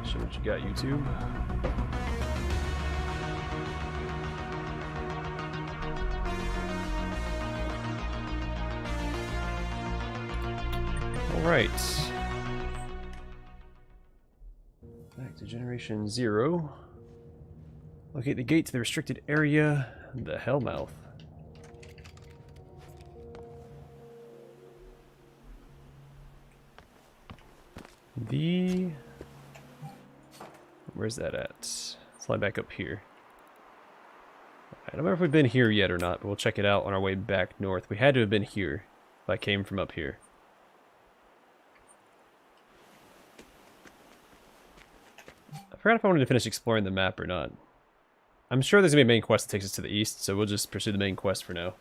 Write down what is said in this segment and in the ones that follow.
Show what you got, YouTube. Alright. Back to Generation 0. Locate the gate to the restricted area, the Hellmouth. Where's that at? Slide back up here. I don't remember if we've been here yet or not, but we'll check it out on our way back north. We had to have been here if I came from up here. I forgot if I wanted to finish exploring the map or not. I'm sure there's going to be a main quest that takes us to the east, so we'll just pursue the main quest for now.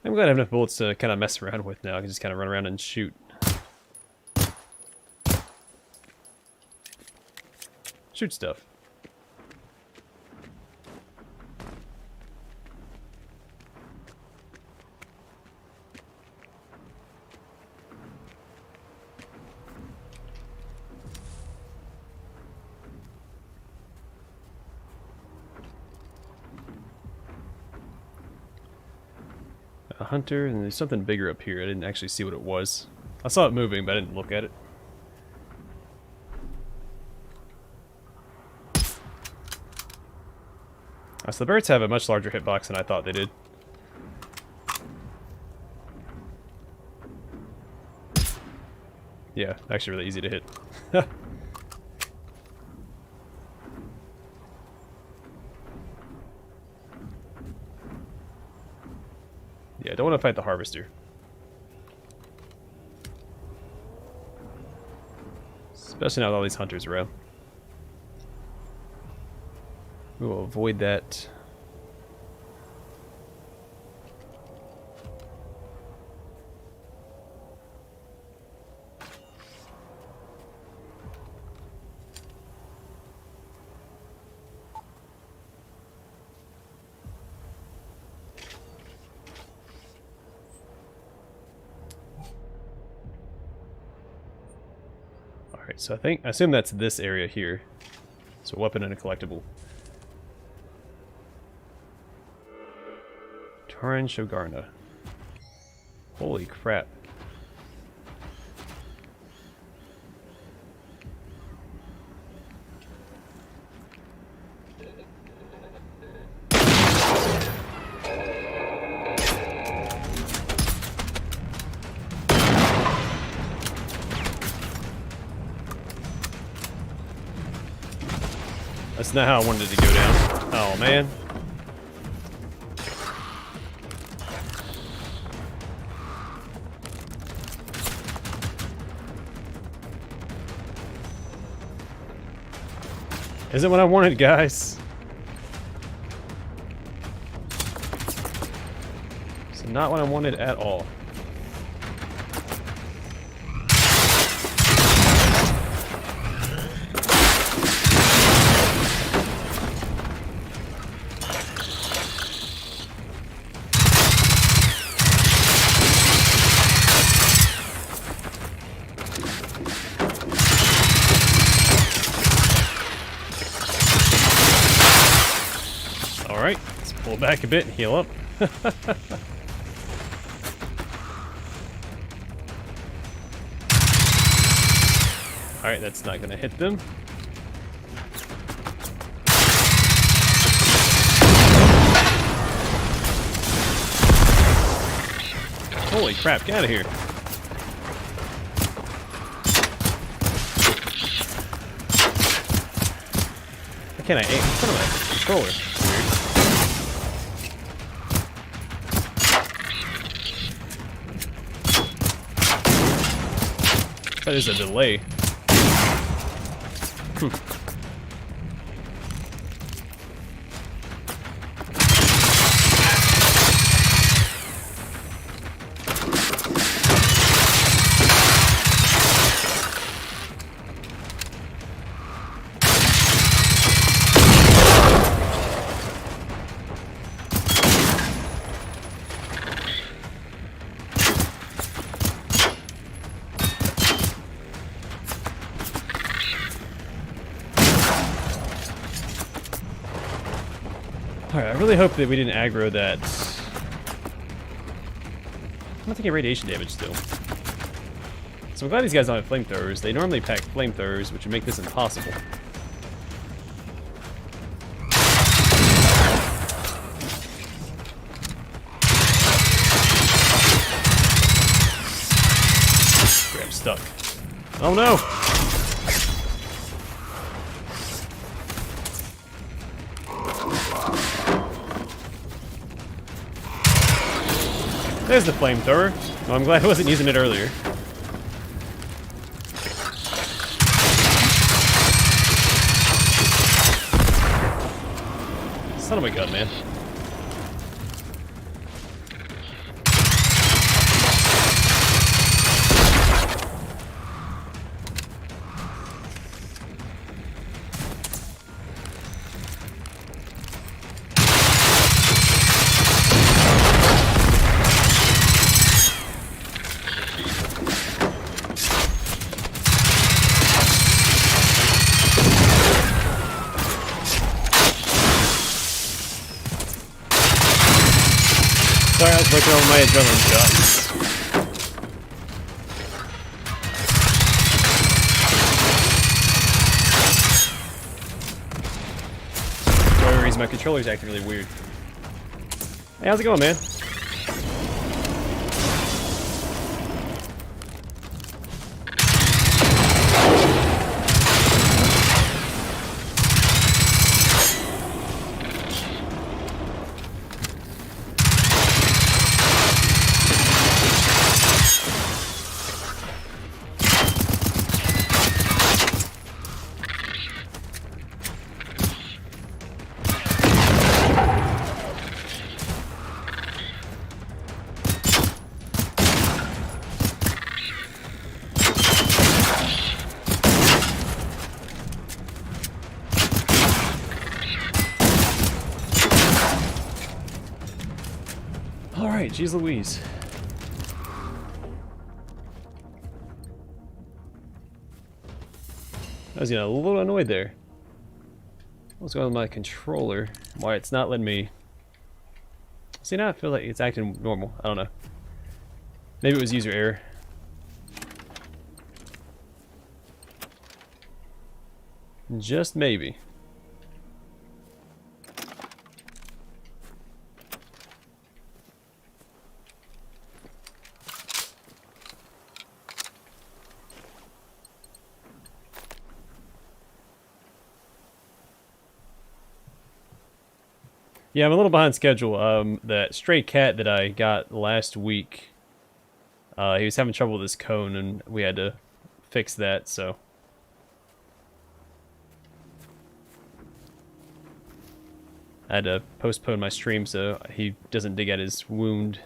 I'm glad I have enough bullets to kind of mess around with now. I can just kind of run around and shoot. Shoot stuff. A hunter, and there's something bigger up here. I didn't actually see what it was. I saw it moving, but I didn't look at it. So the birds have a much larger hitbox than I thought they did. Yeah, actually really easy to hit. Yeah, I don't want to fight the harvester. Especially now with all these hunters around. We will avoid that. Alright, so I assume that's this area here. So weapon and a collectible. Toran Shogarna. Holy crap. That's not how I wanted it to go down. Oh man. Isn't what I wanted, guys. So not what I wanted at all. Alright, let's pull back a bit and heal up. Alright, that's not gonna hit them. Holy crap, get out of here. Why can't I aim in front of my controller? That is a delay. Alright, I really hope that we didn't aggro that. I'm not taking radiation damage still. So I'm glad these guys don't have flamethrowers. They normally pack flamethrowers, which would make this impossible. I'm stuck. Oh no! There's the flamethrower. Oh, I'm glad I wasn't using it earlier. Son of a gun, man. Sorry, I was working on my adrenaline shots. For whatever reason, my controller's acting really weird. Hey, how's it going, man? Alright, geez Louise. I was getting a little annoyed there. What's going on with my controller? Why it's not letting me... See, now I feel like it's acting normal. I don't know. Maybe it was user error. Just maybe. Yeah, I'm a little behind schedule. That stray cat that I got last week, he was having trouble with his cone, and we had to fix that, so... I had to postpone my stream so he doesn't dig at his wound.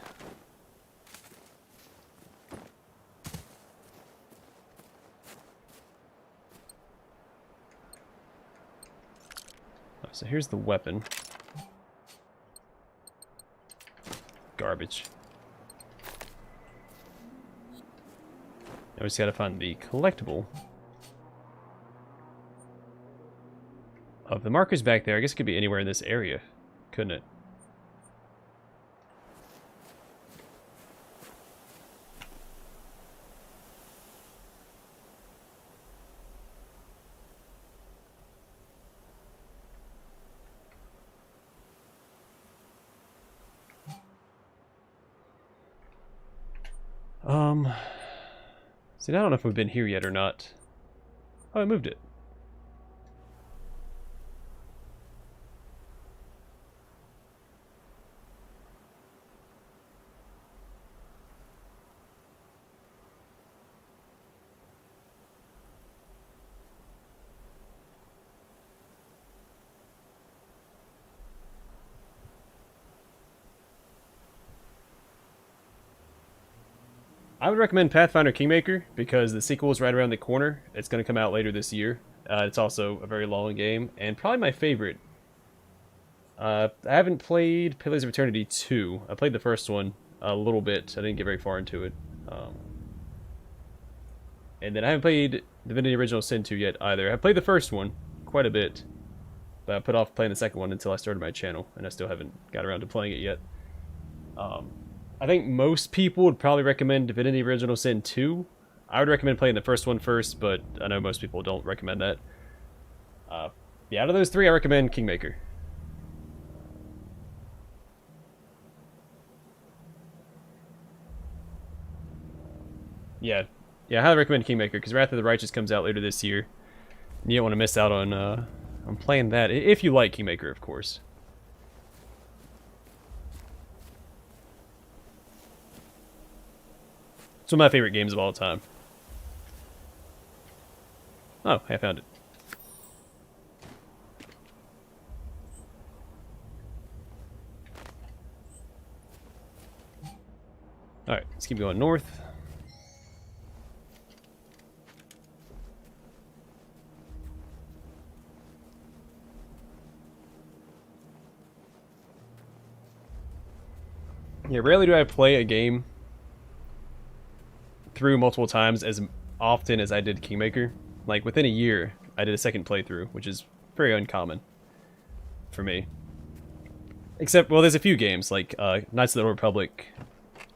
So here's the weapon. Garbage. Now we just gotta find the collectible. Of the markers back there, I guess it could be anywhere in this area, couldn't it? See, I don't know if we've been here yet or not. Oh, I moved it. I would recommend Pathfinder Kingmaker because the sequel is right around the corner. It's going to come out later this year. It's also a very long game and probably my favorite. I haven't played Pillars of Eternity 2. I played the first one a little bit. I didn't get very far into it. And then I haven't played Divinity Original Sin 2 yet either. I played the first one quite a bit. but I put off playing the second one until I started my channel, and I still haven't got around to playing it yet. I think most people would probably recommend Divinity Original Sin 2. I would recommend playing the first one first, but I know most people don't recommend that. Yeah, out of those three, I recommend Kingmaker. Yeah, I highly recommend Kingmaker, because Wrath of the Righteous comes out later this year. You don't want to miss out on playing that, if you like Kingmaker, of course. It's one of my favorite games of all time. Oh, I found it. Alright, let's keep going north. Yeah, rarely do I play a game through multiple times as often as I did Kingmaker. Like, within a year, I did a second playthrough, which is very uncommon for me. Except, well, there's a few games, like Knights of the Old Republic,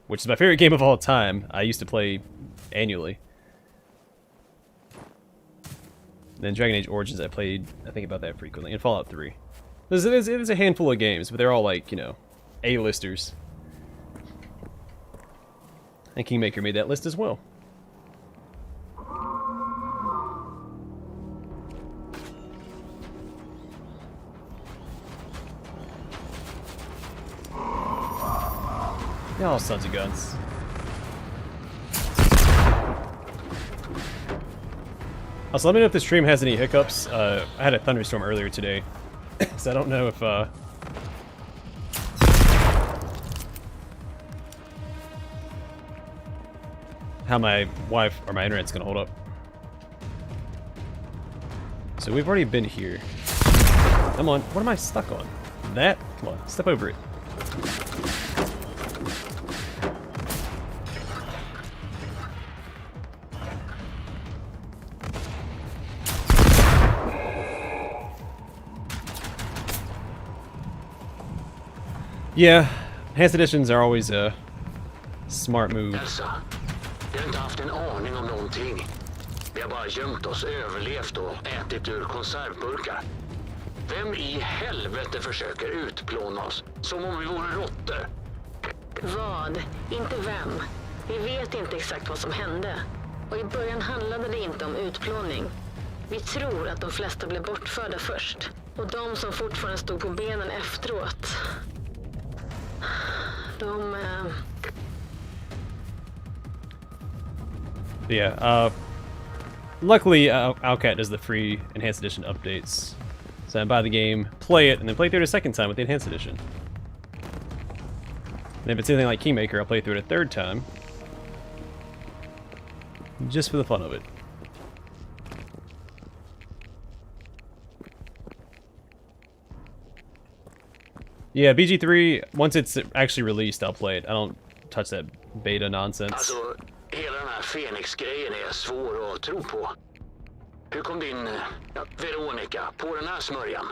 which is my favorite game of all time. I used to play annually. Then Dragon Age Origins, I think about that frequently, and Fallout 3. There's a handful of games, but they're all like, you know, A-listers. And Kingmaker made that list as well. Y'all sons of guns. Also, let me know if the stream has any hiccups. I had a thunderstorm earlier today, so I don't know if how my Wi-Fi or my internet's gonna hold up. So we've already been here. Come on, what am I stuck on? That? Come on, step over it. Yeah, enhanced editions are always a smart move. Elsa, vi har inte haft en aning om någonting. Vi har bara gömt oss, överlevt och ätit ur konservburkar. Vem i helvete försöker utplåna oss som om vi vore råttor? Vad? Inte vem. Vi vet inte exakt vad som hände. Och i början handlade det inte om utplåning. Vi tror att de flesta blev bortförda först. Och de som fortfarande stod på benen efteråt. Yeah, luckily Owlcat does the free Enhanced Edition updates. So I buy the game, play it, and then play through it a second time with the Enhanced Edition. And if it's anything like Kingmaker, I'll play through it a third time. Just for the fun of it. Yeah, BG3, once it's actually released, I'll play it. I don't touch that beta nonsense. Alltså, hela den här Phoenix-grejen är svår att tro på. Hur kom din Veronica på den här smörjan?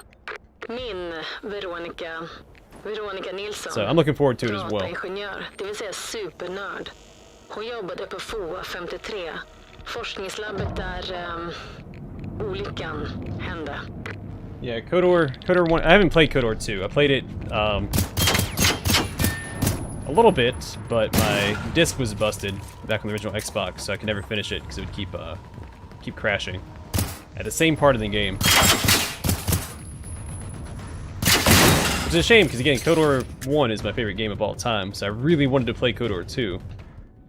Min Veronica Nilsson. So I'm looking forward to it as well. Dataingenjör, det vill säga supernörd. Hon jobbade på FOA 53. Forskningslabbet där olyckan hände. Yeah, KOTOR 1, I haven't played KOTOR 2. I played it a little bit, but my disc was busted back on the original Xbox, so I could never finish it because it would keep crashing at the same part of the game. Which is a shame, because again, KOTOR 1 is my favorite game of all time, so I really wanted to play KOTOR 2.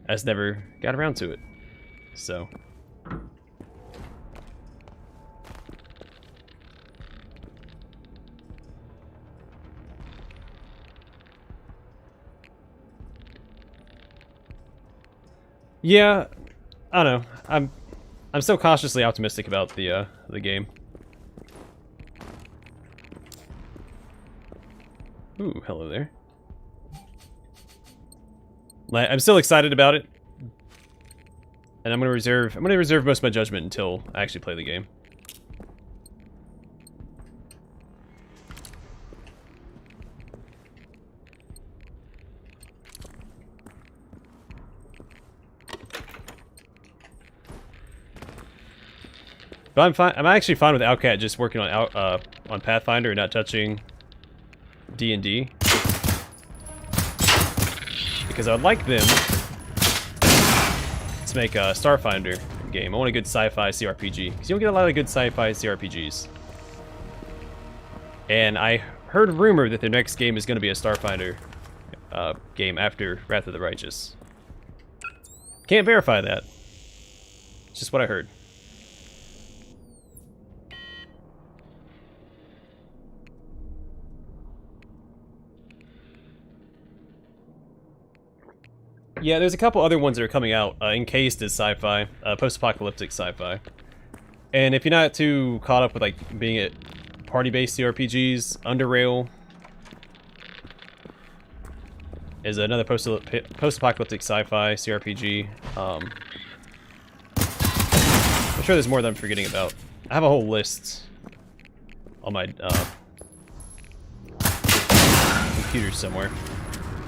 I just never got around to it. So... yeah, I don't know. I'm still cautiously optimistic about the game. Ooh, hello there. I'm still excited about it, and I'm gonna reserve most of my judgment until I actually play the game. But I'm fine. I'm actually fine with Outcat just working on Pathfinder and not touching D&D, because I would like them to make a Starfinder game. I want a good sci-fi CRPG, because you don't get a lot of good sci-fi CRPGs. And I heard rumor that their next game is going to be a Starfinder game after Wrath of the Righteous. Can't verify that. It's just what I heard. Yeah, there's a couple other ones that are coming out. Encased is sci-fi, post-apocalyptic sci-fi. And if you're not too caught up with like being at party-based CRPGs, Underrail is another post-apocalyptic sci-fi CRPG. I'm sure there's more that I'm forgetting about. I have a whole list on my computer somewhere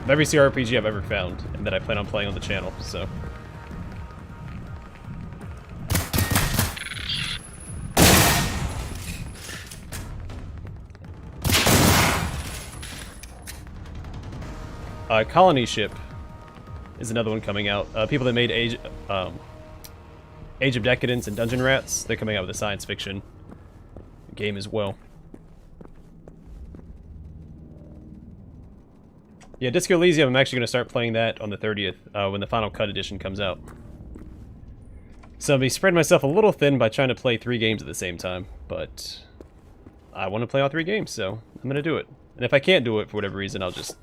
of every CRPG I've ever found and that I plan on playing on the channel, so. Colony Ship is another one coming out. People that made Age of Decadence and Dungeon Rats, they're coming out with a science fiction game as well. Yeah, Disco Elysium, I'm actually going to start playing that on the 30th, when the Final Cut edition comes out. So I'll be spreading myself a little thin by trying to play 3 games at the same time, but I want to play all 3 games, so I'm going to do it. And if I can't do it for whatever reason, I'll just...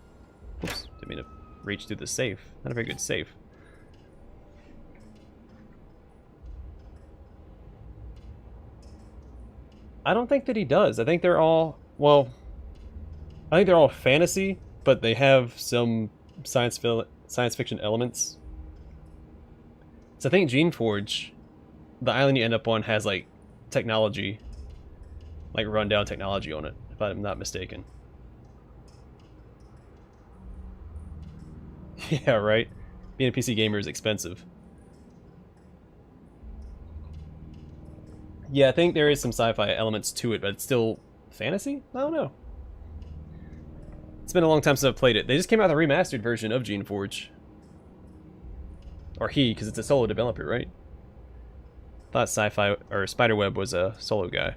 Oops, didn't mean to reach through the safe. Not a very good safe. I don't think that he does. I think they're all... Well, I think they're all fantasy, but they have some science fiction elements. So I think Geneforge, the island you end up on, has like technology, like rundown technology on it, if I'm not mistaken. Yeah, right? Being a PC gamer is expensive. Yeah, I think there is some sci-fi elements to it, but it's still fantasy? I don't know. It's been a long time since I've played it. They just came out with a remastered version of Geneforge. Or he, because it's a solo developer, right? I thought Sci-Fi or Spiderweb was a solo guy.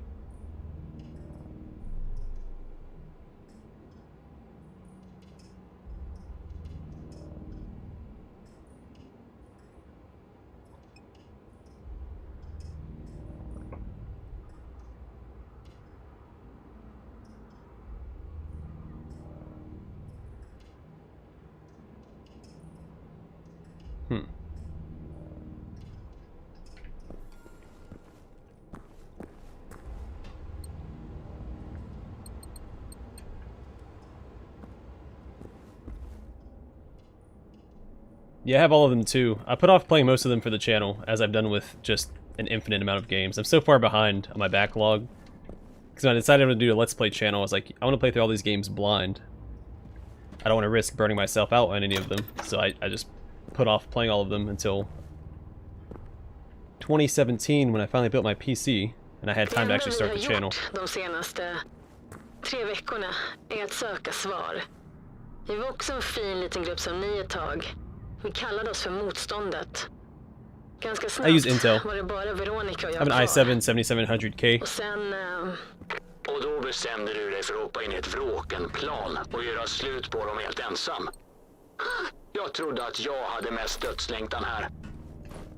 Yeah, I have all of them too. I put off playing most of them for the channel, as I've done with just an infinite amount of games. I'm so far behind on my backlog. Because when I decided to do a Let's Play channel, I was like, I want to play through all these games blind. I don't want to risk burning myself out on any of them, so I just put off playing all of them until 2017 when I finally built my PC, and I had time to actually start the channel. De senaste 3 veckorna är att söka svar. Vi var också en fin liten grupp som ni ett tag. Vi kallade oss för motståndet. Ganska snabbt var det bara Veronica och jag kvar. I have an i7 7700K. Och sen... Och då bestämde du dig för att hoppa in i ett vråkenplan och göra slut på dem helt ensam. Jag trodde att jag hade mest dödslängtan här.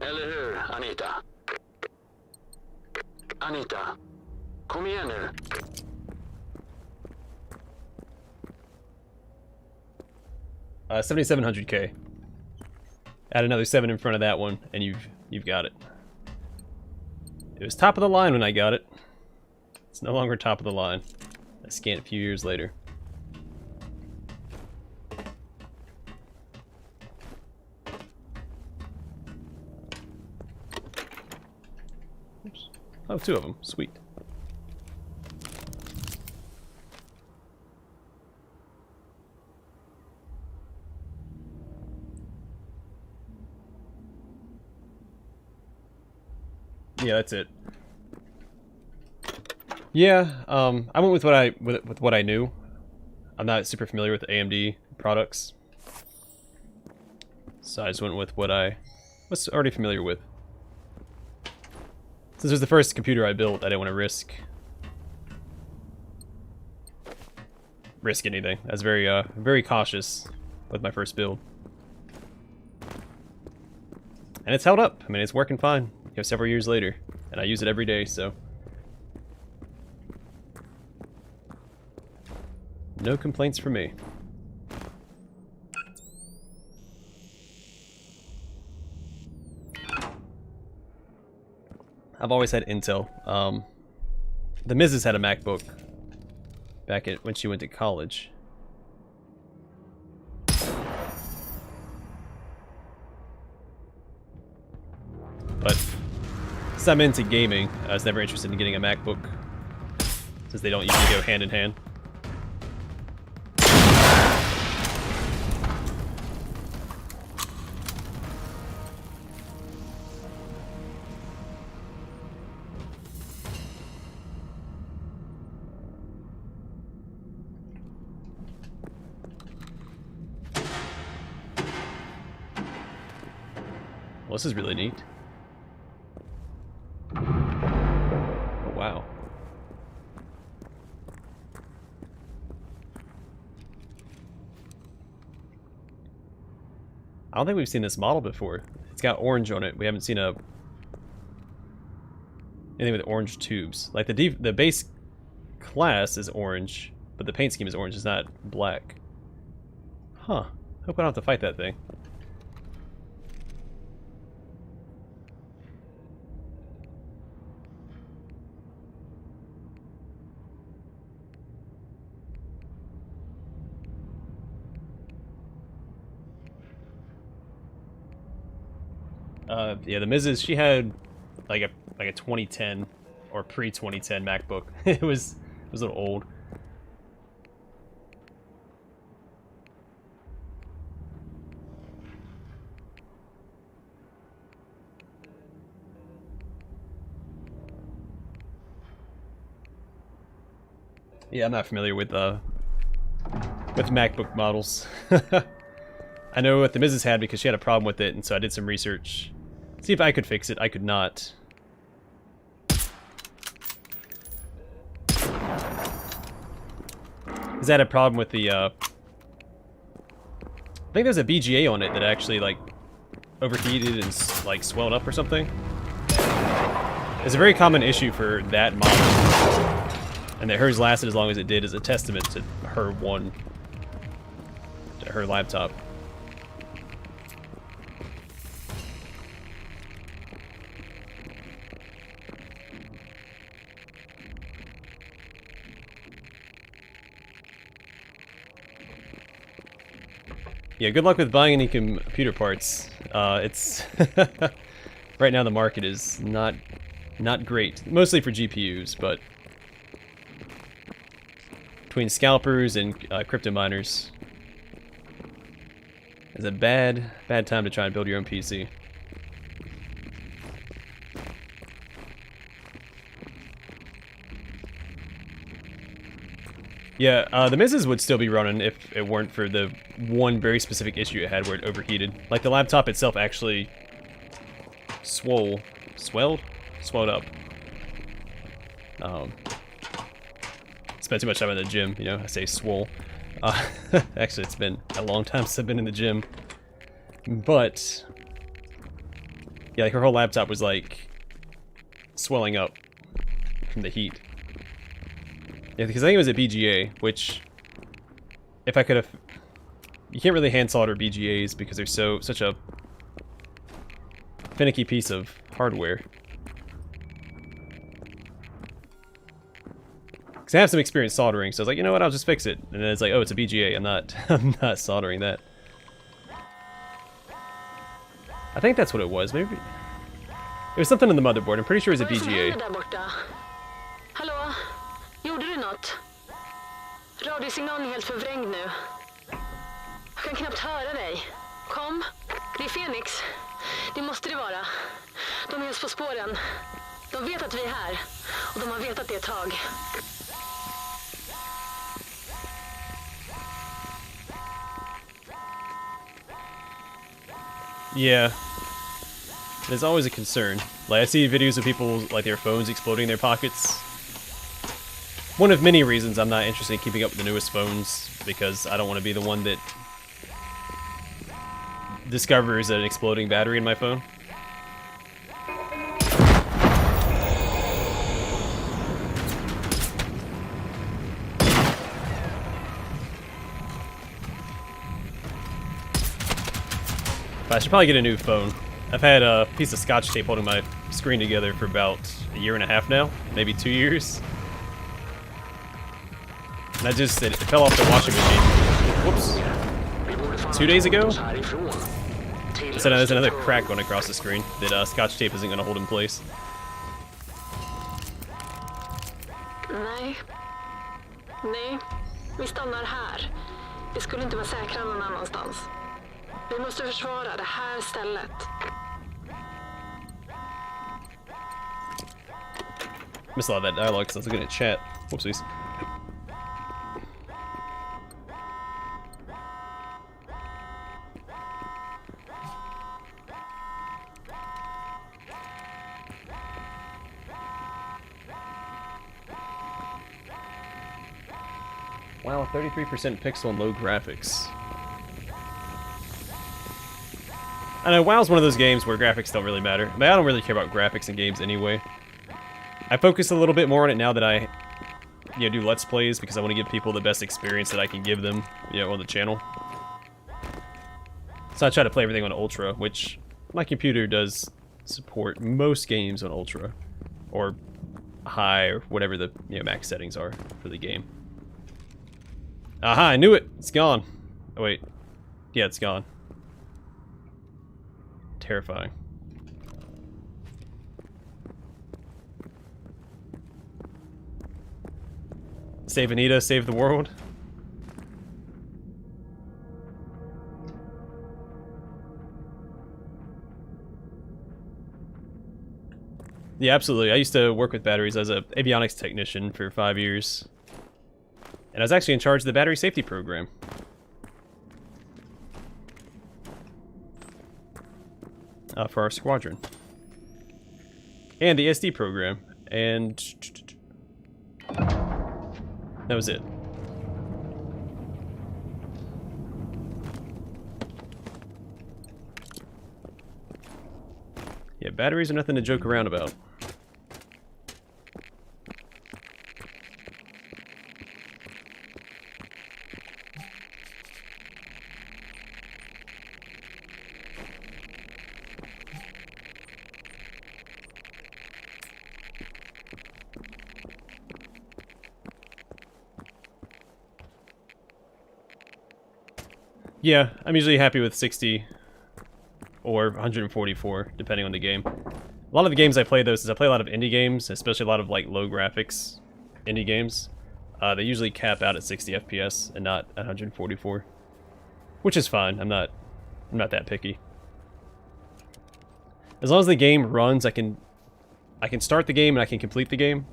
Eller hur, Anita? Anita, kom igen nu. 7700K. Add another 7 in front of that one, and you've got it. It was top of the line when I got it. It's no longer top of the line. I scanned a few years later. Oops. Oh, 2 of them. Sweet. Yeah, that's it. Yeah, I went with what I knew. I'm not super familiar with AMD products, so I just went with what I was already familiar with. Since it was the first computer I built, I didn't want to risk anything. I was very cautious with my first build, and it's held up. I mean, it's working fine. Several years later, and I use it every day, so no complaints from me. I've always had Intel. The Mrs. had a MacBook back when she went to college. But since I'm into gaming, I was never interested in getting a MacBook, since they don't usually go hand in hand. Well, this is really neat. Oh, wow. I don't think we've seen this model before. It's got orange on it. We haven't seen anything with orange tubes. Like the base class is orange, but the paint scheme is orange. It's not black. Huh. Hope I don't have to fight that thing. Yeah, the Mrs. She had like a 2010 or pre-2010 MacBook. It was a little old. Yeah, I'm not familiar with MacBook models. I know what the Mrs. had because she had a problem with it, and so I did some research. See if I could fix it. I could not. Because I had a problem with the, I think there's a BGA on it that actually, like, overheated and, like, swelled up or something. It's a very common issue for that model. And that hers lasted as long as it did is a testament to her laptop. Yeah, good luck with buying any computer parts. It's right now the market is not great, mostly for GPUs, but between scalpers and crypto miners, it's a bad time to try and build your own PC. Yeah, the Mrs. would still be running if it weren't for the one very specific issue it had where it overheated. Like, the laptop itself actually swelled up. Spent too much time in the gym, you know, I say swole. Actually, it's been a long time since I've been in the gym. But, yeah, like, her whole laptop was, like, swelling up from the heat. Yeah, because I think it was a BGA, which, if I could have... You can't really hand solder BGAs because they're such a finicky piece of hardware. Because I have some experience soldering, so I was like, you know what, I'll just fix it. And then it's like, oh, it's a BGA, I'm not soldering that. I think that's what it was, maybe... It was something in the motherboard, I'm pretty sure it was a BGA. Hallå? Gjorde du något? Radiosignalen är helt förvrängd nu. Jag kan knappt höra dig. Kom, det är Phoenix. Det måste det vara. De är oss på spåren. De vet att vi är här. Och de har vetat det ett tag. Yeah. There's always a concern. Like, I see videos of people, like, their phones exploding in their pockets. One of many reasons I'm not interested in keeping up with the newest phones, because I don't want to be the one that discovers an exploding battery in my phone. But I should probably get a new phone. I've had a piece of Scotch tape holding my screen together for about a year and a half now, maybe 2 years. And it fell off the washing machine. Whoops. 2 days ago? So now there's another crack going across the screen that Scotch tape isn't going to hold in place. Nej. Nej, vi stannar här. Vi skulle inte vara säkra någon annanstans. Vi måste försvara det här stället. Missed a lot of that dialogue because I was looking at chat. Whoopsies. Wow, 33% pixel and low graphics. I know WoW's one of those games where graphics don't really matter. I mean, I don't really care about graphics in games anyway. I focus a little bit more on it now that I, do Let's Plays because I want to give people the best experience that I can give them, on the channel. So I try to play everything on Ultra, which my computer does support most games on Ultra, or high, or whatever the max settings are for the game. Aha, I knew it! It's gone. Oh wait. Yeah, it's gone. Terrifying. Save Anita, save the world. Yeah, absolutely. I used to work with batteries as an avionics technician for 5 years. And I was actually in charge of the battery safety program. For our squadron. And the SD program. And that was it. Yeah, batteries are nothing to joke around about. Yeah, I'm usually happy with 60 or 144, depending on the game. A lot of the games I play, though, since I play a lot of indie games, especially a lot of like low graphics indie games, they usually cap out at 60 FPS and not 144, which is fine. I'm not that picky. As long as the game runs, I can start the game and I can complete the game,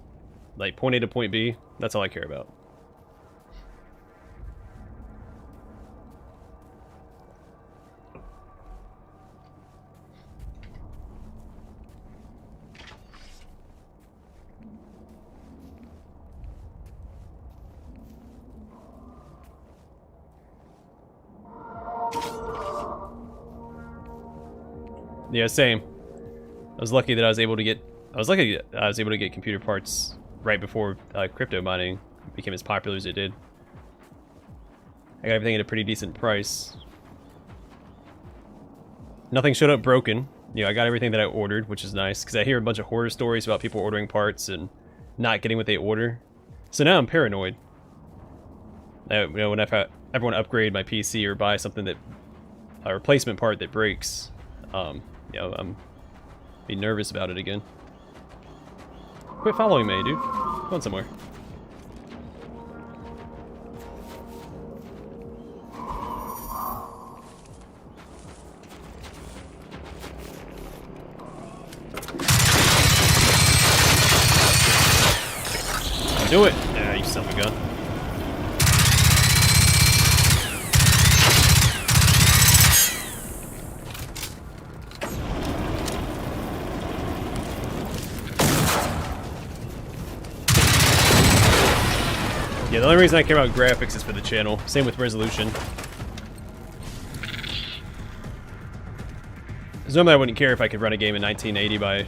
like point A to point B. That's all I care about. Yeah, same. I was lucky that I was able to get computer parts right before crypto mining became as popular as it did. I got everything at a pretty decent price. Nothing showed up broken. I got everything that I ordered, which is nice, because I hear a bunch of horror stories about people ordering parts and not getting what they order. So now I'm paranoid. When everyone upgrade my PC or buy something that a replacement part that breaks, I'm be nervous about it again. Quit following me, dude. Go on somewhere. Do it! Ah, you son of a gun. Yeah, the only reason I care about graphics is for the channel. Same with resolution. Because normally I wouldn't care if I could run a game in 1980 by...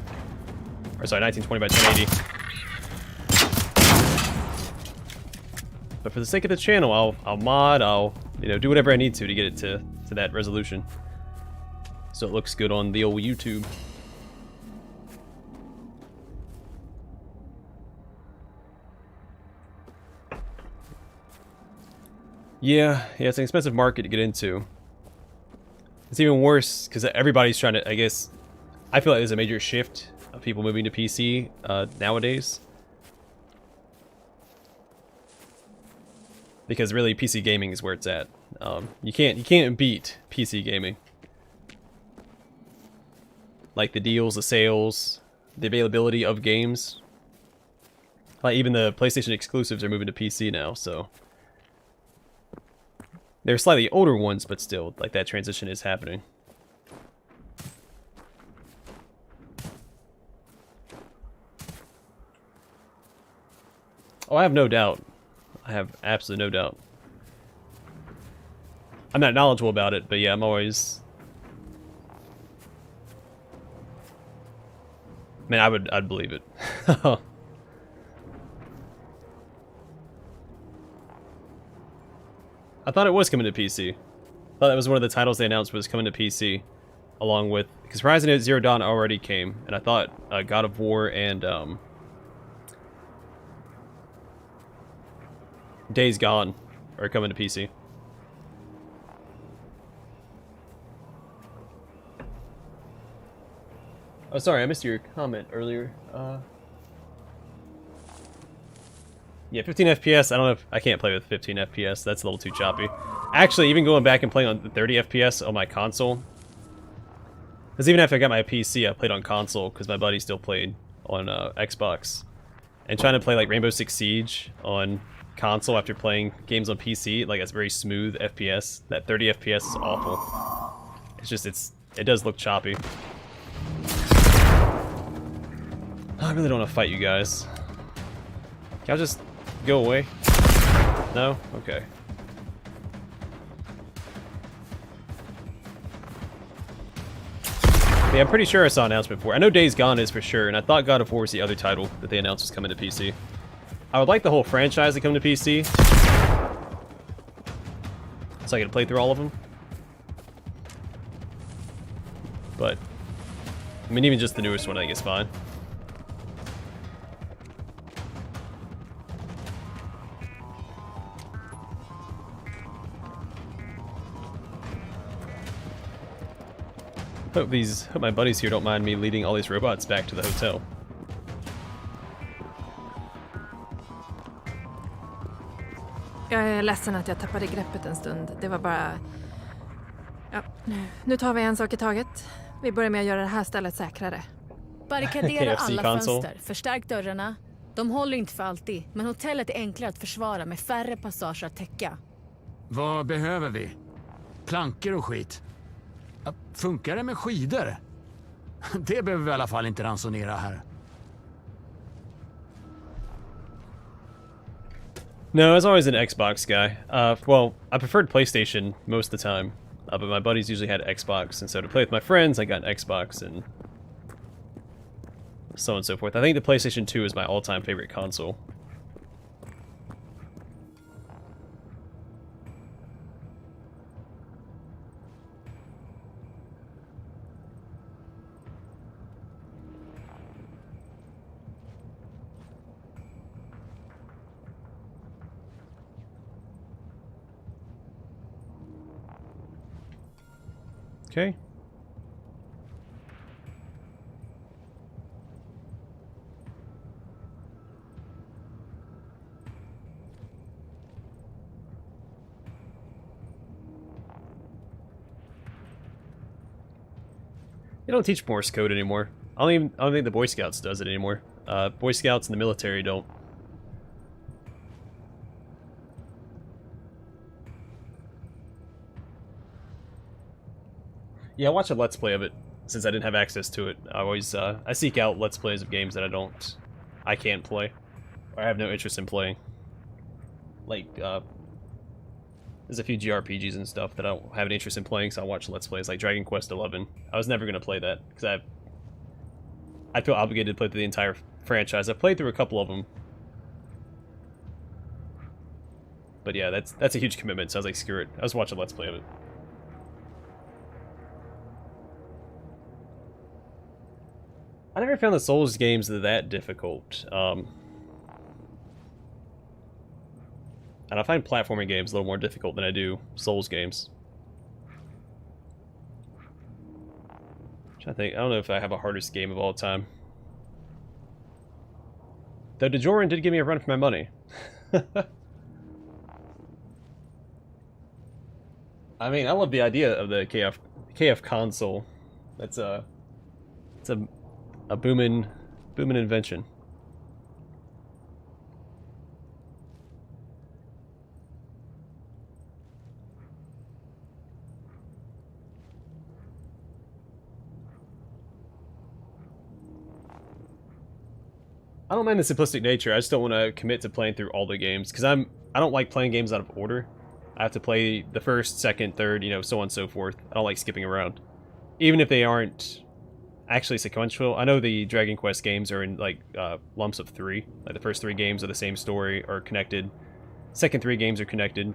Or sorry, 1920 by 1080. But for the sake of the channel, I'll mod, I'll, you know, do whatever I need to get it to that resolution. So it looks good on the old YouTube. Yeah, it's an expensive market to get into. It's even worse because everybody's trying to, I guess, I feel like there's a major shift of people moving to PC nowadays. Because really, PC gaming is where it's at. You can't beat PC gaming. Like the deals, the sales, the availability of games. Like even the PlayStation exclusives are moving to PC now, so... They're slightly older ones, but still, like, that transition is happening. Oh, I have no doubt. I have absolutely no doubt. I'm not knowledgeable about it, but yeah, I'm always... Man, I'd believe it. I thought it was coming to PC. I thought that was one of the titles they announced was coming to PC. Along with... Because Horizon Zero Dawn already came. And I thought God of War and Days Gone are coming to PC. Oh, sorry, I missed your comment earlier. Yeah, 15 FPS, I don't know if... I can't play with 15 FPS, that's a little too choppy. Actually, even going back and playing on 30 FPS on my console... Because even after I got my PC, I played on console, because my buddy still played on Xbox. And trying to play, like, Rainbow Six Siege on console after playing games on PC, like, it's very smooth FPS. That 30 FPS is awful. It's just, it does look choppy. I really don't want to fight you guys. Can y'all just go away? No? Okay. Yeah, I'm pretty sure I saw an announcement before. I know Days Gone is for sure, and I thought God of War was the other title that they announced was coming to PC. I would like the whole franchise to come to PC. So I can play through all of them. But, I mean, even just the newest one I think is fine. Hope my buddies here don't mind me leading all these robots back to the hotel. Jag är ledsen att jag tappade greppet en stund. Det var bara... Ja, nu tar vi en sak i taget. Vi börjar med att göra det här stället säkrare. Barrikadera alla console. fönster, förstärk dörrarna. De håller inte för alltid, men hotellet är enklare att försvara med färre passager att täcka. Vad behöver vi? Plankor och skit. Ja, funkar det med skidor? Det behöver vi i alla fall inte ransonera här. No, I was always an Xbox guy. Well, I preferred PlayStation most of the time, but my buddies usually had Xbox, and so to play with my friends, I got an Xbox, and so on and so forth. I think the PlayStation 2 is my all-time favorite console. Okay. They don't teach Morse code anymore. I don't think the Boy Scouts does it anymore. Boy Scouts and the military don't. Yeah, I watch a Let's Play of it since I didn't have access to it. I always I seek out Let's Plays of games that I can't play, or I have no interest in playing. Like there's a few JRPGs and stuff that I don't have an interest in playing, so I watch Let's Plays like Dragon Quest XI. I was never gonna play that because I feel obligated to play through the entire franchise. I've played through a couple of them, but yeah, that's a huge commitment. So I was like, screw it. I was watching Let's Play of it. I never found the Souls games that difficult. And I find platforming games a little more difficult than I do Souls games. I don't know if I have a hardest game of all time. Though DeJoran did give me a run for my money. I mean, I love the idea of the KF console. It's a booming invention. I don't mind the simplistic nature. I just don't want to commit to playing through all the games because I don't like playing games out of order. I have to play the first, second, third, you know, so on and so forth. I don't like skipping around, even if they aren't actually sequential. I know the Dragon Quest games are in like lumps of 3. Like the first 3 games are the same story or connected. Second 3 games are connected,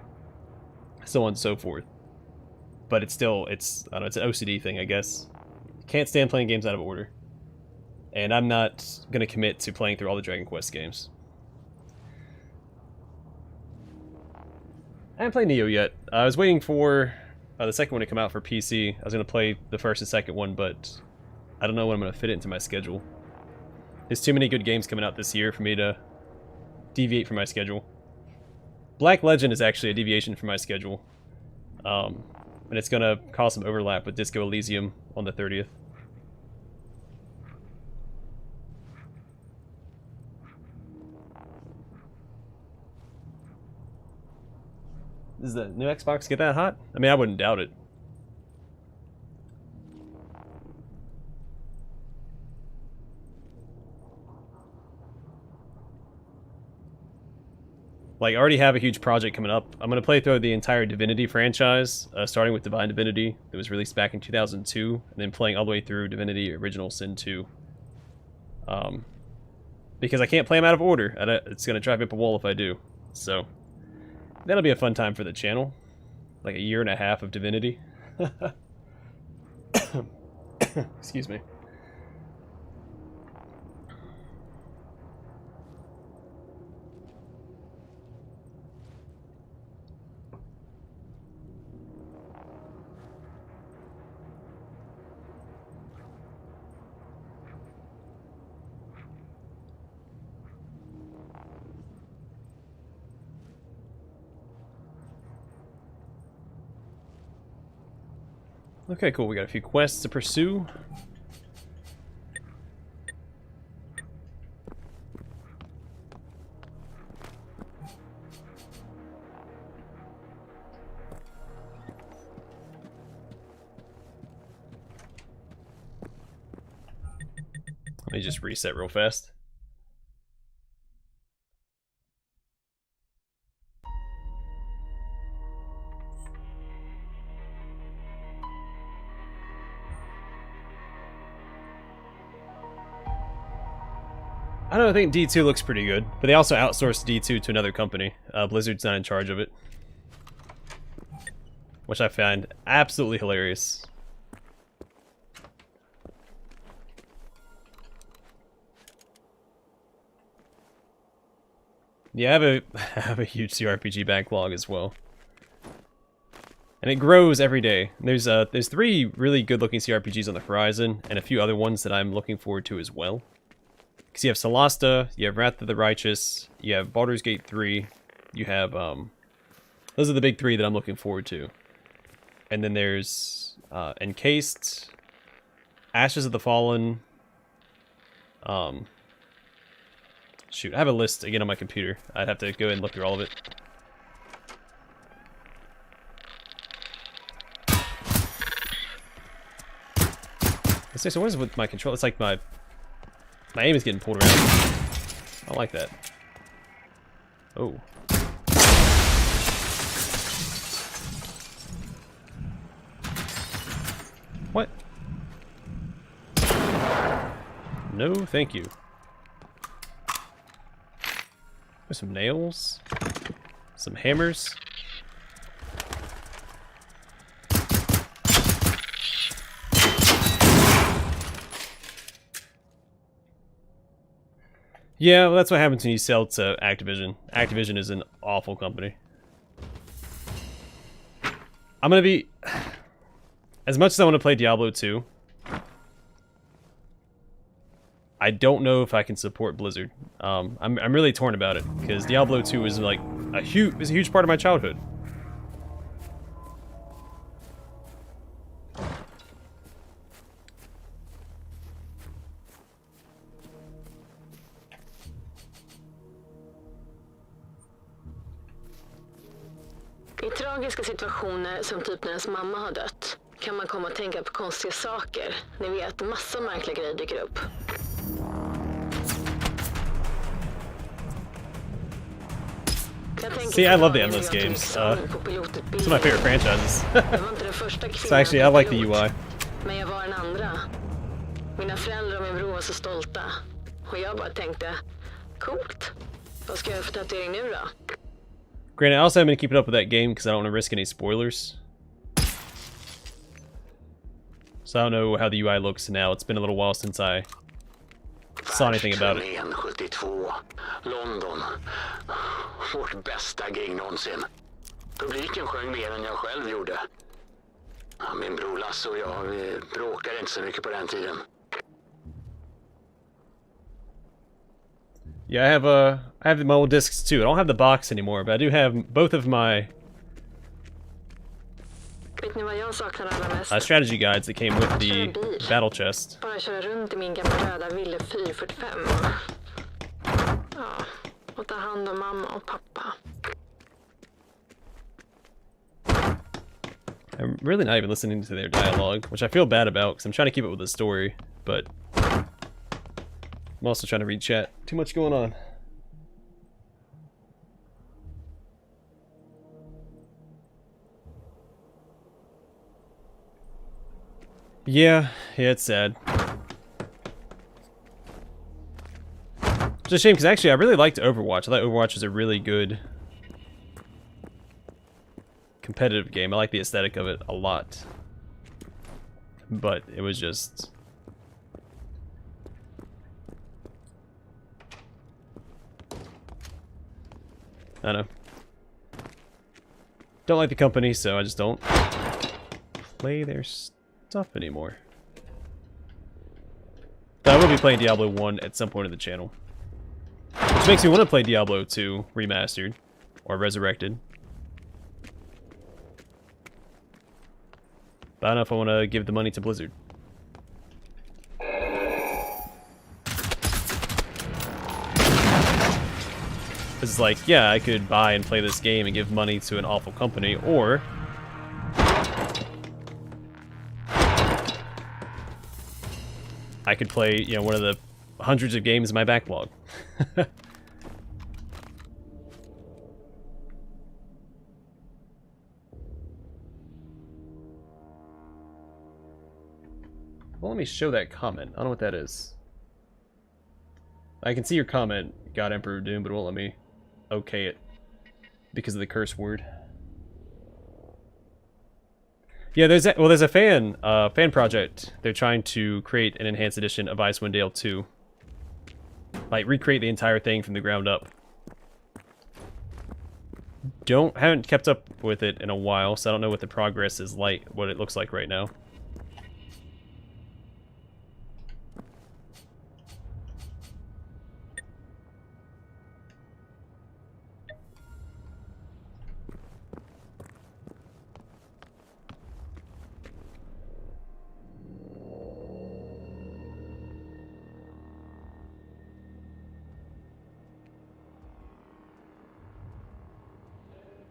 so on and so forth. But it's still I don't know, it's an OCD thing, I guess. Can't stand playing games out of order. And I'm not going to commit to playing through all the Dragon Quest games. I haven't played Neo yet. I was waiting for the second one to come out for PC. I was going to play the first and second one, but I don't know when I'm going to fit it into my schedule. There's too many good games coming out this year for me to deviate from my schedule. Black Legend is actually a deviation from my schedule. And it's going to cause some overlap with Disco Elysium on the 30th. Does the new Xbox get that hot? I mean, I wouldn't doubt it. Like, I already have a huge project coming up. I'm going to play through the entire Divinity franchise, starting with Divine Divinity that was released back in 2002, and then playing all the way through Divinity Original Sin 2. Because I can't play them out of order. It's going to drive me up a wall if I do. So that'll be a fun time for the channel. Like a year and a half of Divinity. Excuse me. Okay, cool. We got a few quests to pursue. Let me just reset real fast. I don't know, I think D2 looks pretty good, but they also outsourced D2 to another company. Blizzard's not in charge of it. Which I find absolutely hilarious. Yeah, I have a huge CRPG backlog as well. And it grows every day. There's 3 really good-looking CRPGs on the horizon, and a few other ones that I'm looking forward to as well. Because you have Solasta, you have Wrath of the Righteous, you have Baldur's Gate 3, you have, those are the big 3 that I'm looking forward to. And then there's, Encased, Ashes of the Fallen, shoot, I have a list again on my computer. I'd have to go ahead and look through all of it. So what is with my control? It's like my aim is getting pulled around. I don't like that. Oh. What? No, thank you. There's some nails. Some hammers. Yeah, well, that's what happens when you sell to Activision. Activision is an awful company. I'm gonna be... As much as I want to play Diablo 2, I don't know if I can support Blizzard. I'm really torn about it, because Diablo 2 is like a huge part of my childhood. I tragiska situationer som typ när ens mamma har dött kan man komma att tänka på konstiga saker. Ni vet, massa märkliga grejer dyker upp. See, I love the endless games. Some of my favorite franchises. So actually, I like the UI. Men jag var den andra. Mina föräldrar och min bror var så stolta. Och jag bara tänkte, coolt. Vad ska jag göra för tatuering nu då? Granted, I also haven't been keeping up with that game because I don't want to risk any spoilers. So I don't know how the UI looks now. It's been a little while since I saw anything about it. 72, London. Vårt bästa gig någonsin. Publiken sjöng mer än jag själv gjorde. Min bror Lasse och jag, vi bråkade inte så mycket på den tiden. Yeah, I have my old discs too. I don't have the box anymore, but I do have both of my Vet ni vad jag saknar allra mest? strategy guides that came with the battle chest. Bara köra runt i min gamla röda Ville 445. Ja, och ta hand om mamma och pappa. I'm really not even listening to their dialogue, which I feel bad about because I'm trying to keep it with the story, but I'm also trying to read chat. Too much going on. Yeah, it's sad. It's a shame because actually I really liked Overwatch. I thought Overwatch was a really good competitive game. I like the aesthetic of it a lot. But it was just... I don't know. Don't like the company, so I just don't play their stuff anymore. But I will be playing Diablo 1 at some point in the channel. Which makes me want to play Diablo 2 Remastered. Or Resurrected. But I don't know if I want to give the money to Blizzard. It's like, yeah, I could buy and play this game and give money to an awful company, or I could play, you know, one of the hundreds of games in my backlog. Well, let me show that comment. I don't know what that is. I can see your comment, God Emperor Doom, but it won't let me okay it because of the curse word. Yeah, there's a fan project. They're trying to create an enhanced edition of Icewind Dale 2. Like recreate the entire thing from the ground up. Haven't kept up with it in a while, so I don't know what the progress is like, what it looks like right now.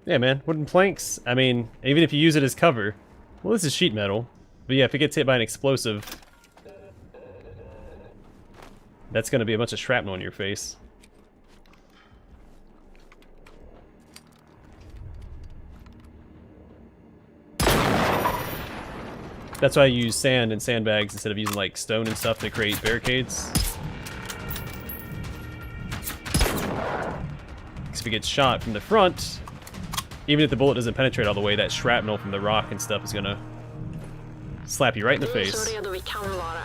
Yeah, man, wooden planks, I mean, even if you use it as cover, well, this is sheet metal, but yeah, if it gets hit by an explosive, That's gonna be a bunch of shrapnel in your face. That's why I use sand and sandbags instead of using like stone and stuff to create barricades. Because if it gets shot from the front, even if the bullet doesn't penetrate all the way, that shrapnel from the rock and stuff is gonna slap you right in the Vi är face. så redo vi kan vara.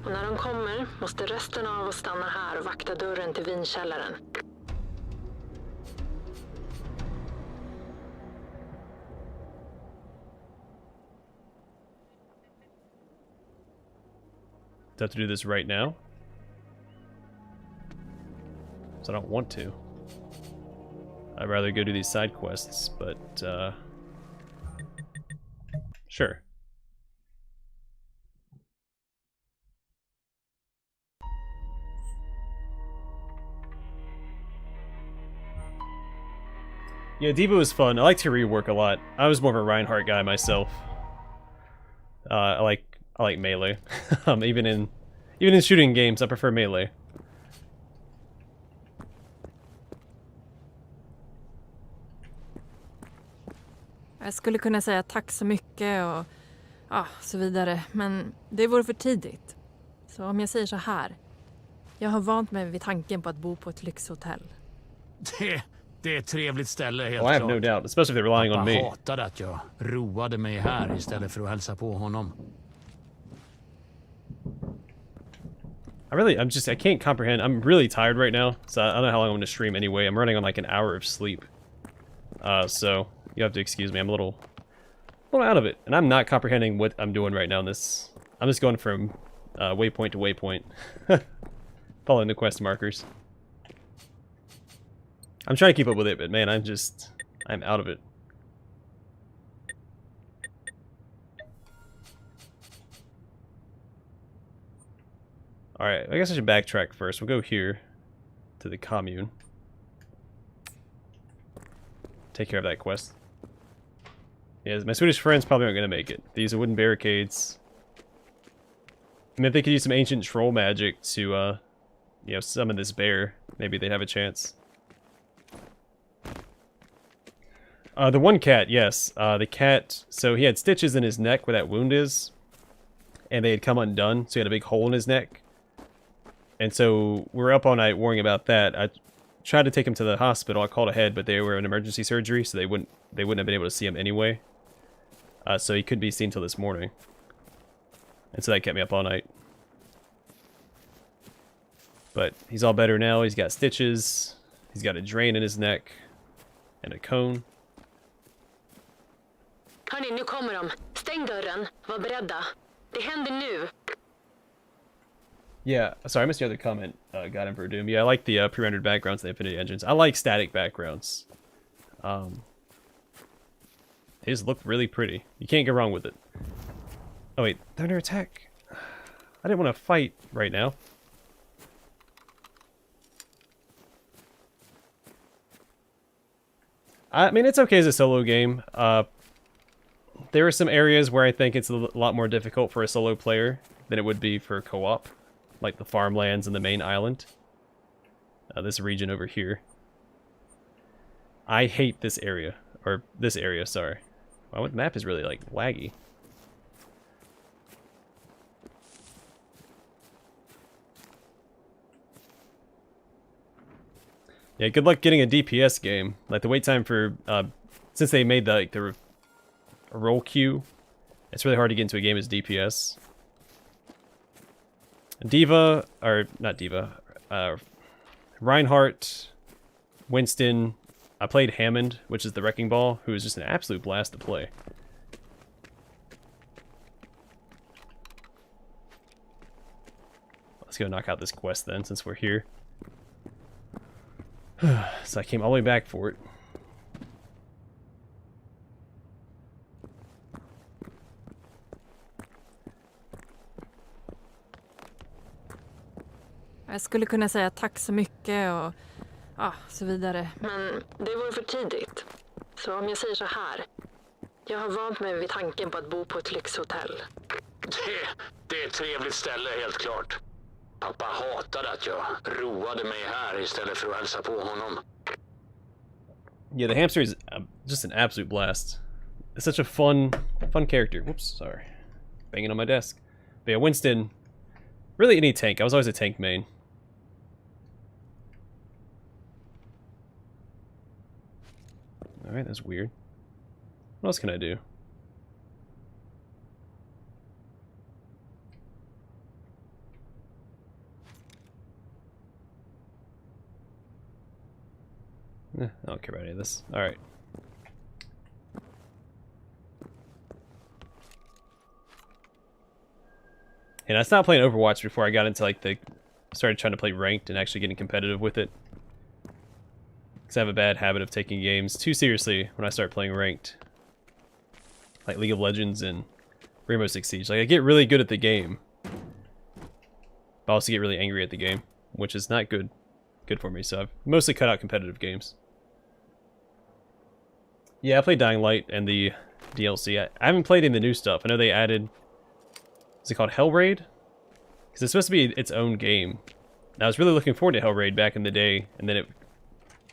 Och när de kommer måste resten av oss stanna här och vakta dörren till vinkällaren. Do I have to do this right now? So I don't want to. I'd rather go do these side quests, but sure. Yeah, Diva was fun. I liked her rework a lot. I was more of a Reinhardt guy myself. I like melee. Even in shooting games, I prefer melee. Jag skulle kunna säga tack så mycket och ja, så vidare. Men det vore för tidigt. Så om jag säger så här. Jag har vant mig vid tanken på att bo på ett lyxhotell. Det är ett trevligt ställe, helt Oh, I have klart. no doubt, especially if they're relying on Pappa me. hatade att jag roade mig här istället för att hälsa på honom. I can't comprehend. I'm really tired right now, so I don't know how long I'm going to stream anyway. I'm running on like an hour of sleep. So you have to excuse me. I'm a little out of it. And I'm not comprehending what I'm doing right now in this. I'm just going from waypoint to waypoint. Following the quest markers. I'm trying to keep up with it, but man, I'm out of it. Alright, I guess I should backtrack first. We'll go here to the commune. Take care of that quest. Yeah, my Swedish friends probably aren't going to make it. These are wooden barricades. I mean, if they could use some ancient troll magic to, you know, summon this bear, maybe they'd have a chance. The one cat, yes. The cat, so he had stitches in his neck where that wound is. And they had come undone, so he had a big hole in his neck. And so we were up all night worrying about that. I tried to take him to the hospital. I called ahead, but they were in emergency surgery, so they wouldn't have been able to see him anyway. So he couldn't be seen till this morning. And so that kept me up all night. But he's all better now. He's got stitches. He's got a drain in his neck. And a cone. Hörni, nu kommer de. Stäng dörren. Var beredda. Det händer nu. Yeah, sorry, I missed the other comment, God Emperor Doom. Yeah, I like the pre-rendered backgrounds, the Infinity engines. I like static backgrounds. They just look really pretty. You can't go wrong with it. Oh wait, they're under attack. I didn't want to fight right now. I mean, it's okay as a solo game. There are some areas where I think it's a lot more difficult for a solo player than it would be for co-op. Like the farmlands and the main island. This region over here. I hate this area. Or this area, sorry. Wow, the map is really, like, laggy. Yeah, good luck getting a DPS game. Like, the wait time for... since they made the roll queue, it's really hard to get into a game as DPS. Diva, or not Diva, Reinhardt, Winston. I played Hammond, which is the Wrecking Ball, who is just an absolute blast to play. Let's go knock out this quest then, since we're here. So I came all the way back for it. Jag skulle kunna säga tack så mycket och ja, så vidare. Men det vore för tidigt. Så om jag säger så här. Jag har vant mig vid tanken på att bo på ett lyxhotell. Det är ett trevligt ställe, helt klart. Pappa hatade att jag roade mig här istället för att hälsa på honom. Yeah, the hamster is just an absolute blast. It's such a fun character. Whoops, sorry. Banging on my desk. But yeah, Winston, really any tank. I was always a tank main. Alright, that's weird. What else can I do? I don't care about any of this. Alright. And I stopped playing Overwatch before I got into like started trying to play ranked and actually getting competitive with it. Because I have a bad habit of taking games too seriously when I start playing ranked. Like League of Legends and Rainbow Six Siege. Like I get really good at the game. But I also get really angry at the game, which is not good for me. So I've mostly cut out competitive games. Yeah, I played Dying Light and the DLC. I haven't played in the new stuff. I know they added... Is it called Hell Raid? Because it's supposed to be its own game. And I was really looking forward to Hell Raid back in the day, and then it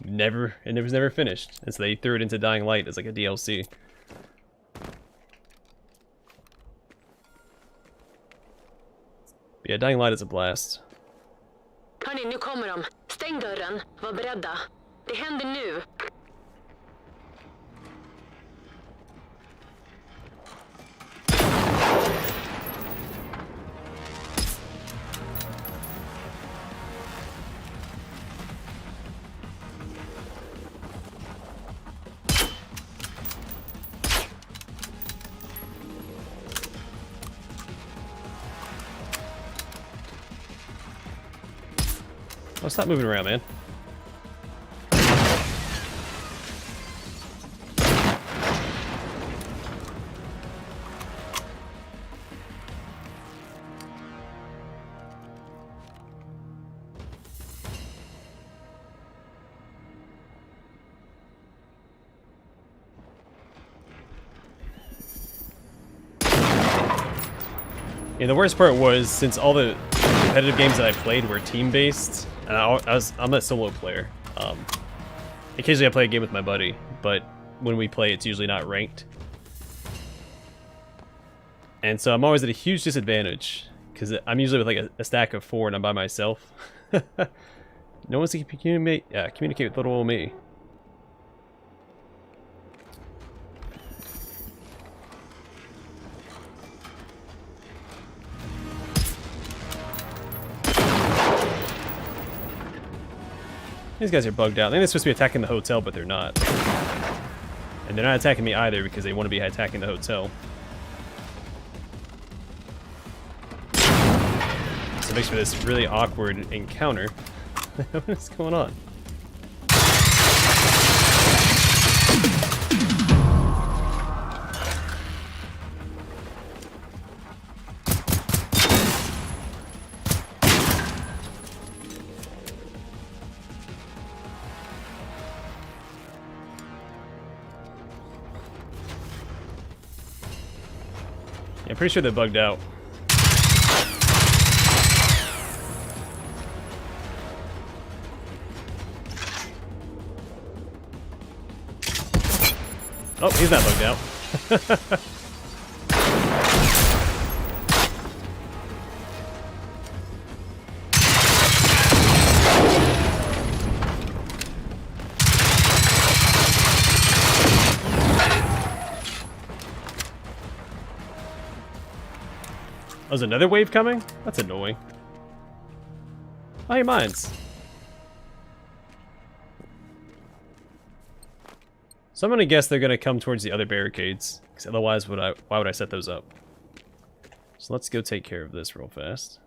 was never finished. And so they threw it into Dying Light as like a DLC. But yeah, Dying Light is a blast. Hörni, nu kommer de. Stäng dörren. Var beredda. Det händer nu. Oh, stop moving around, man. And the worst part was, since all the competitive games that I played were team-based, and I'm a solo player. Occasionally I play a game with my buddy, but when we play, it's usually not ranked. And so I'm always at a huge disadvantage, because I'm usually with like a stack of 4 and I'm by myself. No one's to communicate with little old me. These guys are bugged out. I think they're supposed to be attacking the hotel, but they're not. And they're not attacking me either because they want to be attacking the hotel. So it makes for this really awkward encounter. What is going on? Yeah, I'm pretty sure they're bugged out. Oh, he's not bugged out. Oh, there's another wave coming? That's annoying. Oh, hey, mines. So I'm gonna guess they're gonna come towards the other barricades, because otherwise why would I set those up? So let's go take care of this real fast.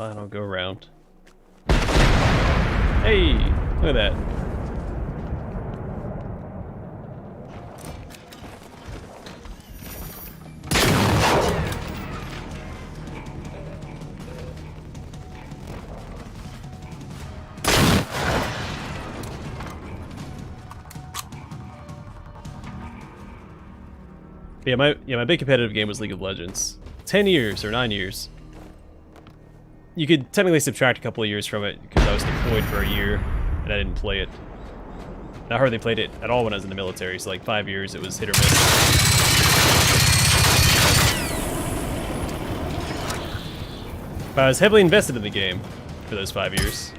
Fine, I'll go around. Hey, look at that. My big competitive game was League of Legends. 10 years or 9 years. You could technically subtract a couple of years from it because I was deployed for a year and I didn't play it. I hardly played it at all when I was in the military, so like 5 years it was hit or miss. But I was heavily invested in the game for those 5 years.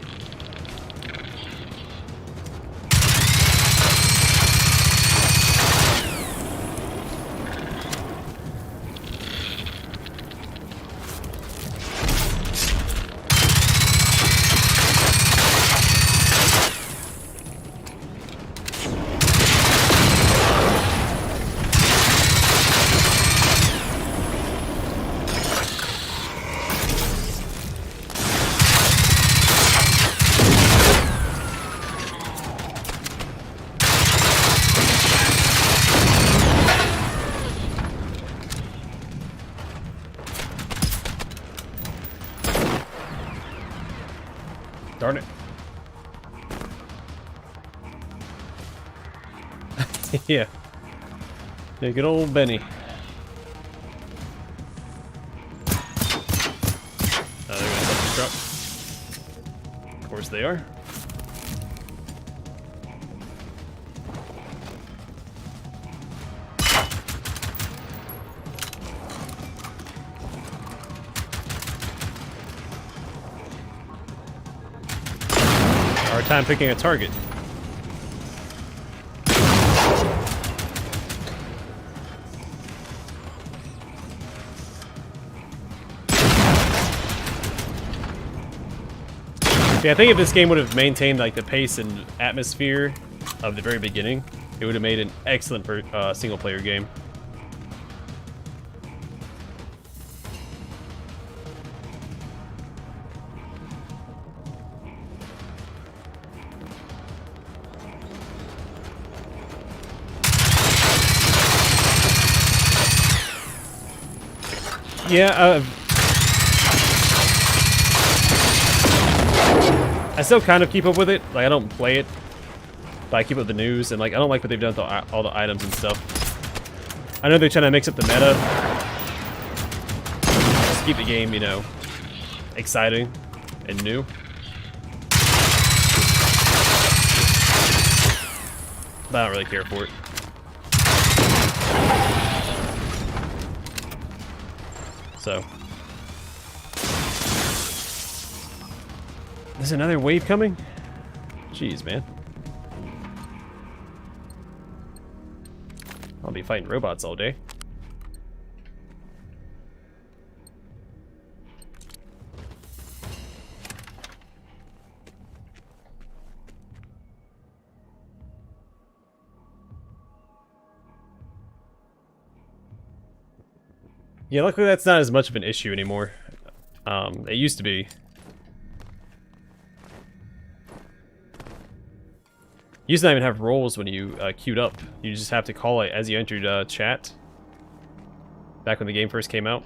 Darn it. Yeah. Yeah, good old Benny. They're gonna self-destruct. Of course they are. Hard time picking a target. Yeah, I think if this game would have maintained like the pace and atmosphere of the very beginning, it would have made an excellent single-player game. Yeah, I still kind of keep up with it. Like, I don't play it, but I keep up with the news, and like, I don't like what they've done to all the items and stuff. I know they're trying to mix up the meta, just to keep the game, you know, exciting and new. But I don't really care for it. So, there's another wave coming? Jeez, man. I'll be fighting robots all day. Yeah, luckily that's not as much of an issue anymore. It used to be. You used to not even have roles when you queued up. You just have to call it as you entered chat. Back when the game first came out.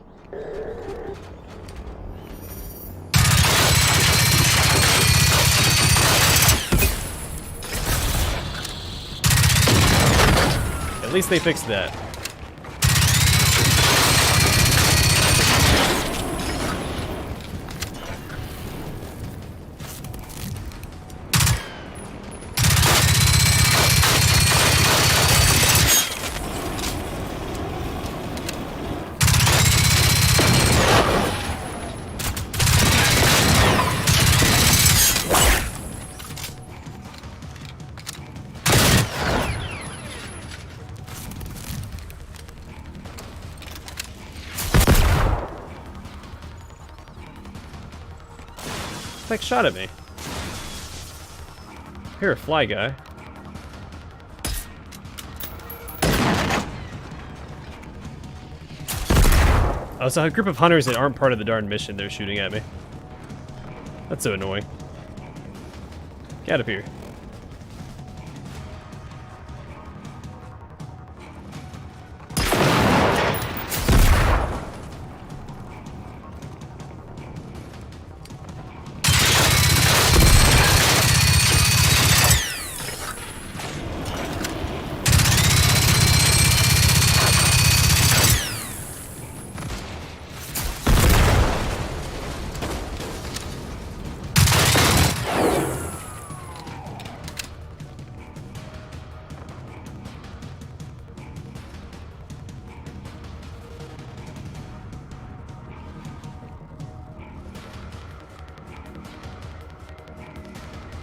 At least they fixed that. Like shot at me. Here, a fly guy. Oh, so a group of hunters that aren't part of the darn mission, they're shooting at me. That's so annoying. Get out of here.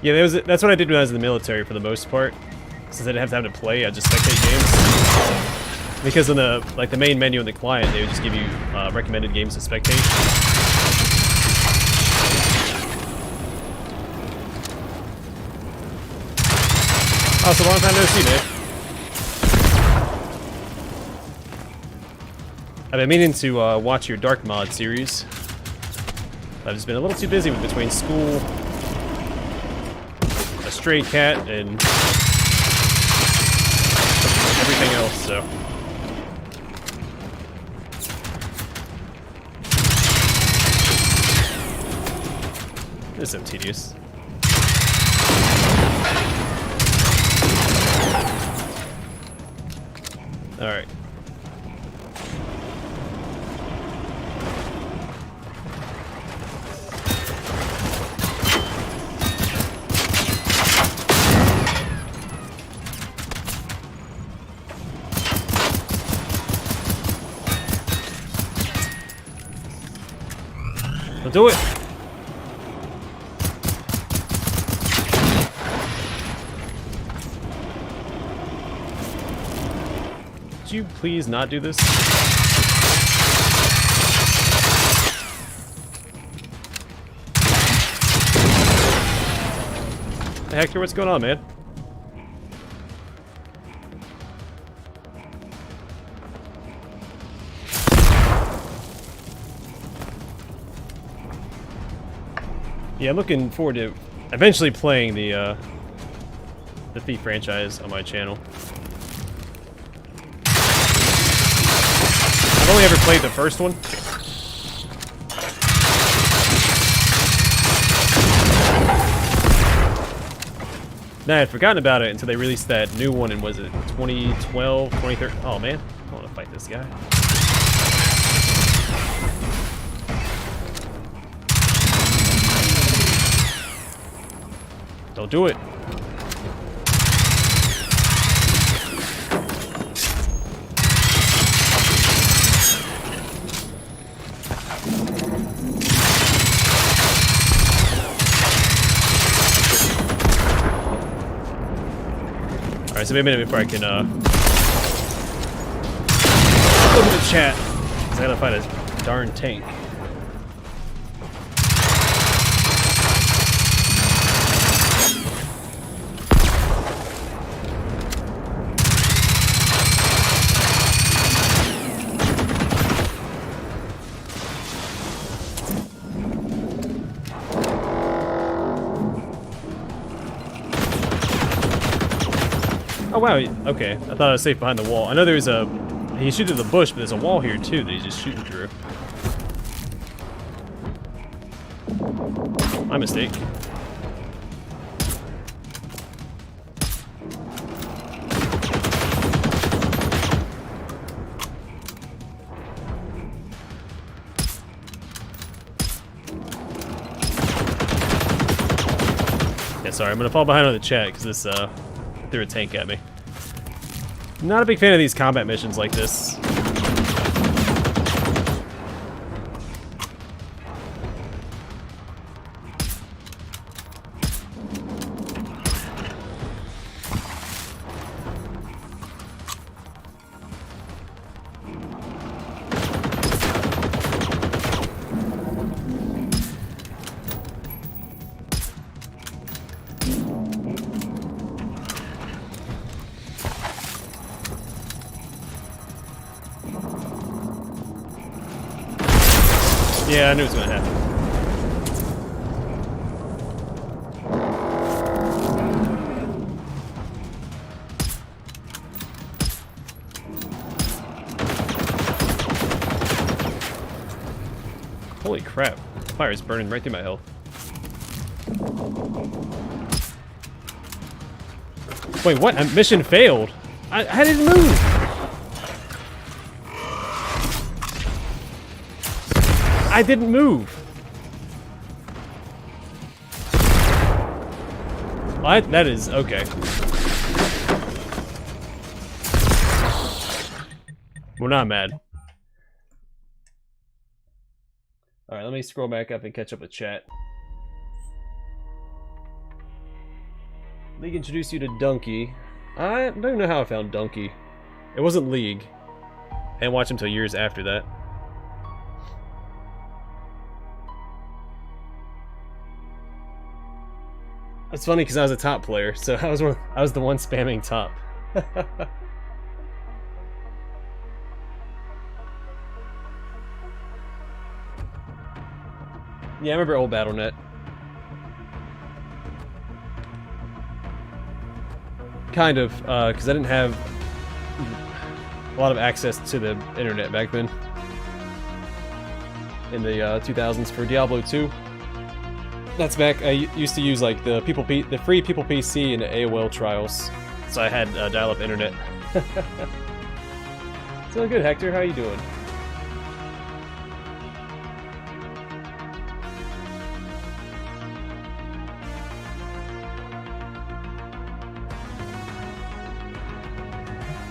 Yeah, that's what I did when I was in the military for the most part. Since I didn't have time to play, I just spectate games. Because in the main menu in the client, they would just give you recommended games to spectate. Oh, so long time no see, man. I've been meaning to watch your Dark Mod series. I've just been a little too busy with between school, a stray cat, and everything else, so. This is so tedious. Alright. We'll do it. Could you please not do this? Hey, Hector, what's going on, man? Yeah, I'm looking forward to eventually playing the Thief franchise on my channel. I've only ever played the first one. Nah, I had forgotten about it until they released that new one in, was it 2012, 2013? Oh man, I want to fight this guy. Don't do it. Alright, so maybe a minute before I can open the chat, because I gotta find a darn tank. Oh wow, okay. I thought I was safe behind the wall. I know there's a... He shoot through the bush, but there's a wall here too that he's just shooting through. My mistake. Yeah, sorry, I'm gonna fall behind on the chat because this threw a tank at me. Not a big fan of these combat missions like this. Yeah, I knew it was gonna happen. Holy crap. Fire is burning right through my health. Wait, what? A mission failed? I didn't move! I didn't move! What? That is... okay. Well, not mad. Alright, let me scroll back up and catch up with chat. League introduced you to Donkey. I don't even know how I found Donkey. It wasn't League. I didn't watch him until years after that. It's funny because I was a top player, so I was the one spamming top. Yeah, I remember old BattleNet. Kind of, because I didn't have a lot of access to the internet back then. In the 2000s for Diablo 2. That's back. I used to use like the free People PC and the AOL trials, so I had dial-up internet. It's all good, Hector. How you doing?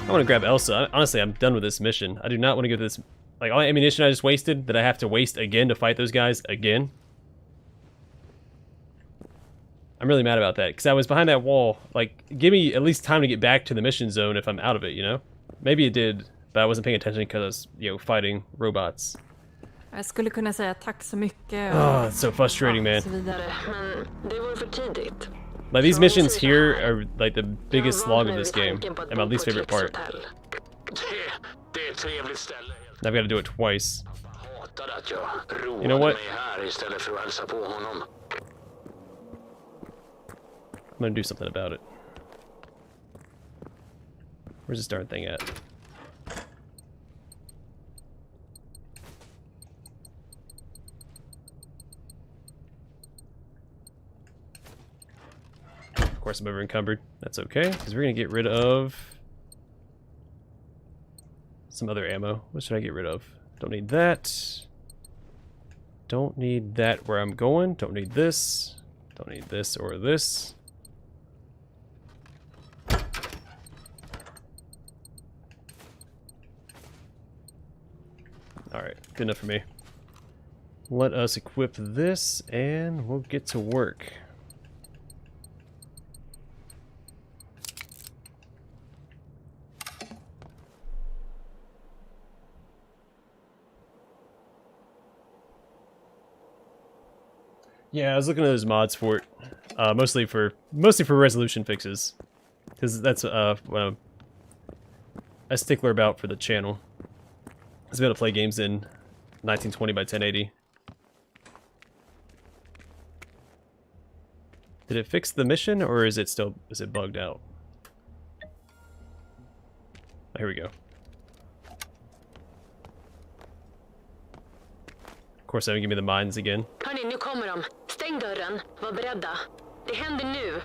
I want to grab Elsa. Honestly, I'm done with this mission. I do not want to get this... like, all the ammunition I just wasted, that I have to waste again to fight those guys again. I'm really mad about that, because I was behind that wall. Like, give me at least time to get back to the mission zone if I'm out of it, you know? Maybe it did, but I wasn't paying attention because I was, you know, fighting robots. Jag skulle kunna säga tack så mycket. Oh, it's so frustrating, man. Så vidare. Men det var för tidigt. Like, these missions here are like the biggest slog of this game, and my least favorite part. Det är ett trevligt ställe. I've got to do it twice. Hatar att jag roade You know what? mig här istället för att hälsa på honom. I'm gonna do something about it. Where's this darn thing at? Of course I'm over encumbered. That's okay, because we're gonna get rid of some other ammo. What should I get rid of? Don't need that. Don't need that where I'm going. Don't need this. Don't need this or this. Alright, good enough for me. Let us equip this and we'll get to work. Yeah, I was looking at those mods for it, mostly for resolution fixes, because that's what I'm a stickler about for the channel. Is be able to play games in 1920 by 1080. Did it fix the mission, or is it bugged out? Oh, here we go. Of course, they would give me the mines again. Hörni, nu kommer de. Stäng dörren. Var beredda. Det händer nu.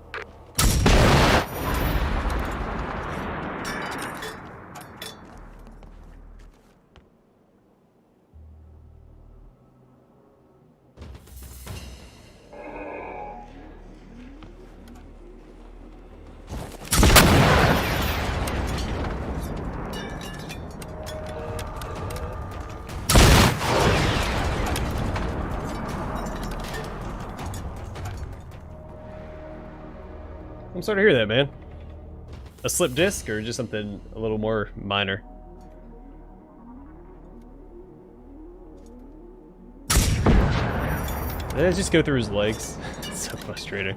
I'm sorry to hear that, man. A slip disc or just something a little more minor? Did I just go through his legs? It's so frustrating.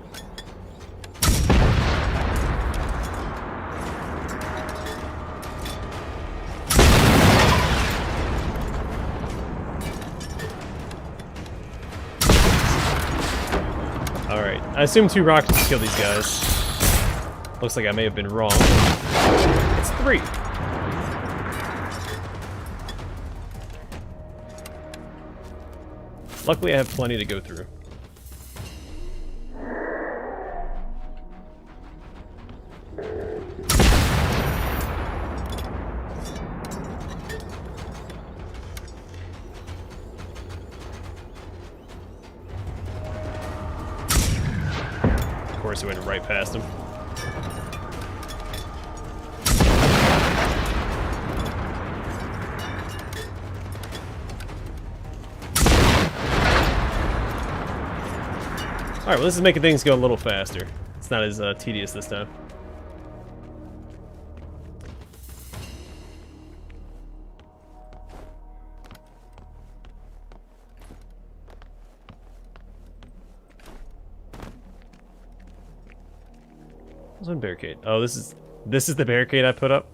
Alright, I assume 2 rockets kill these guys. Looks like I may have been wrong. It's 3. Luckily, I have plenty to go through. Of course, I went right past him. Alright, well this is making things go a little faster. It's not as tedious this time. There's one barricade. Oh, this is the barricade I put up.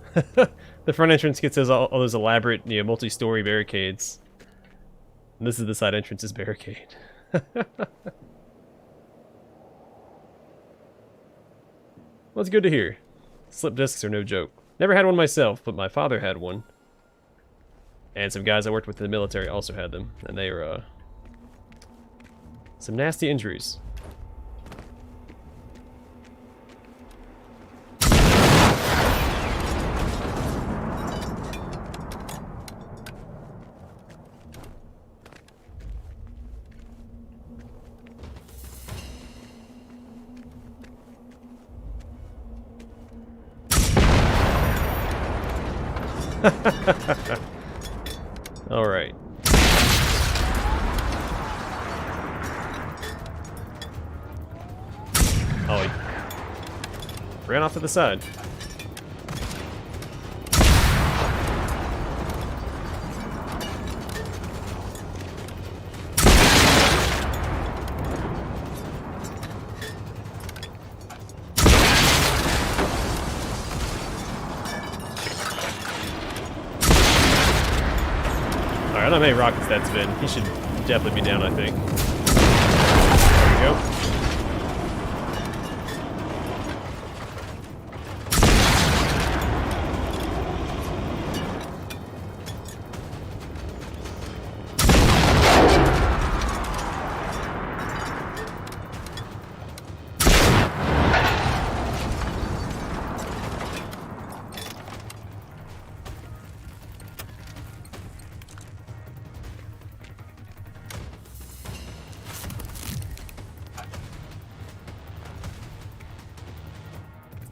The front entrance gets all those elaborate, multi-story barricades. And this is the side entrance's barricade. Well, it's good to hear. Slip discs are no joke. Never had one myself, but my father had one. And some guys I worked with in the military also had them. And they were, some nasty injuries. All right. Oh, he ran off to the side. I don't know how many rockets that's been. He should definitely be down, I think. There we go.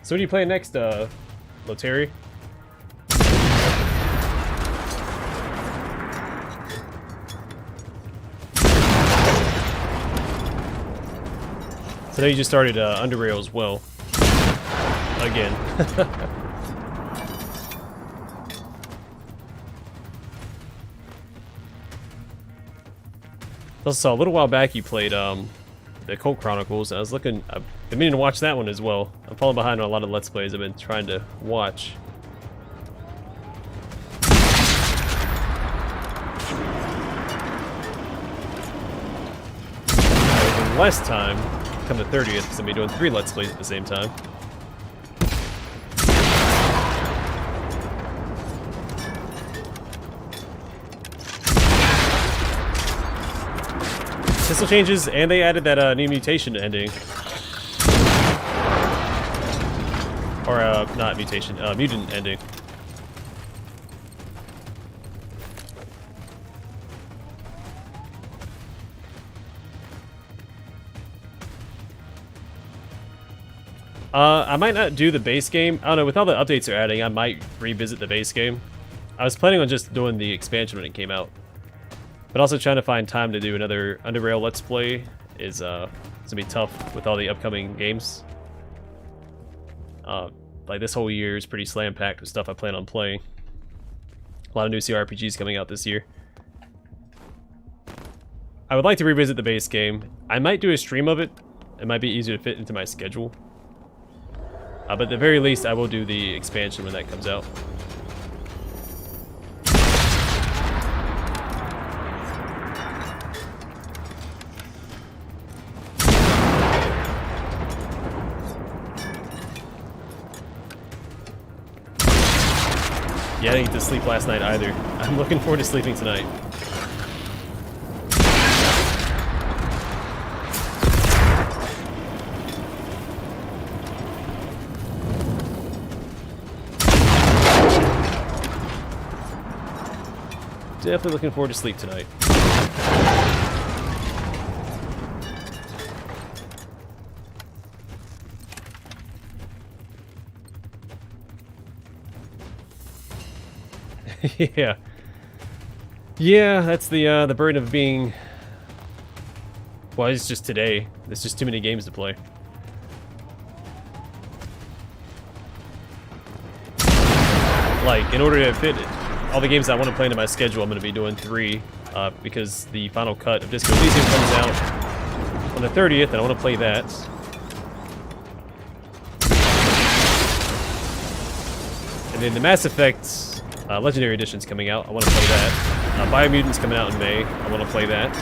So what are you playing next, Loteri? So now you just started Underrail as well. Again. Also saw a little while back you played the Cult Chronicles. I was looking, I've been meaning to watch that one as well. I'm falling behind on a lot of Let's Plays I've been trying to watch. Less time, come the 30th, because I'm be doing 3 Let's Plays at the same time. Pistol changes, and they added that new mutation ending. Or, not mutation, mutant ending. I might not do the base game. I don't know, with all the updates they're adding, I might revisit the base game. I was planning on just doing the expansion when it came out. But also trying to find time to do another Underrail Let's Play is it's gonna be tough with all the upcoming games. Like this whole year is pretty slam-packed with stuff I plan on playing. A lot of new CRPGs coming out this year. I would like to revisit the base game. I might do a stream of it. It might be easier to fit into my schedule. But at the very least, I will do the expansion when that comes out. Yeah, I didn't get to sleep last night either. I'm looking forward to sleeping tonight. Definitely looking forward to sleep tonight. Yeah. Yeah, that's the burden of being... Well, it's just today. There's just too many games to play. Like, in order to fit all the games I want to play into my schedule, I'm going to be doing 3, because the final cut of Disco Elysium comes out on the 30th, and I want to play that. And then the Mass Effect Legendary Edition's coming out. I want to play that. Biomutant's coming out in May. I want to play that.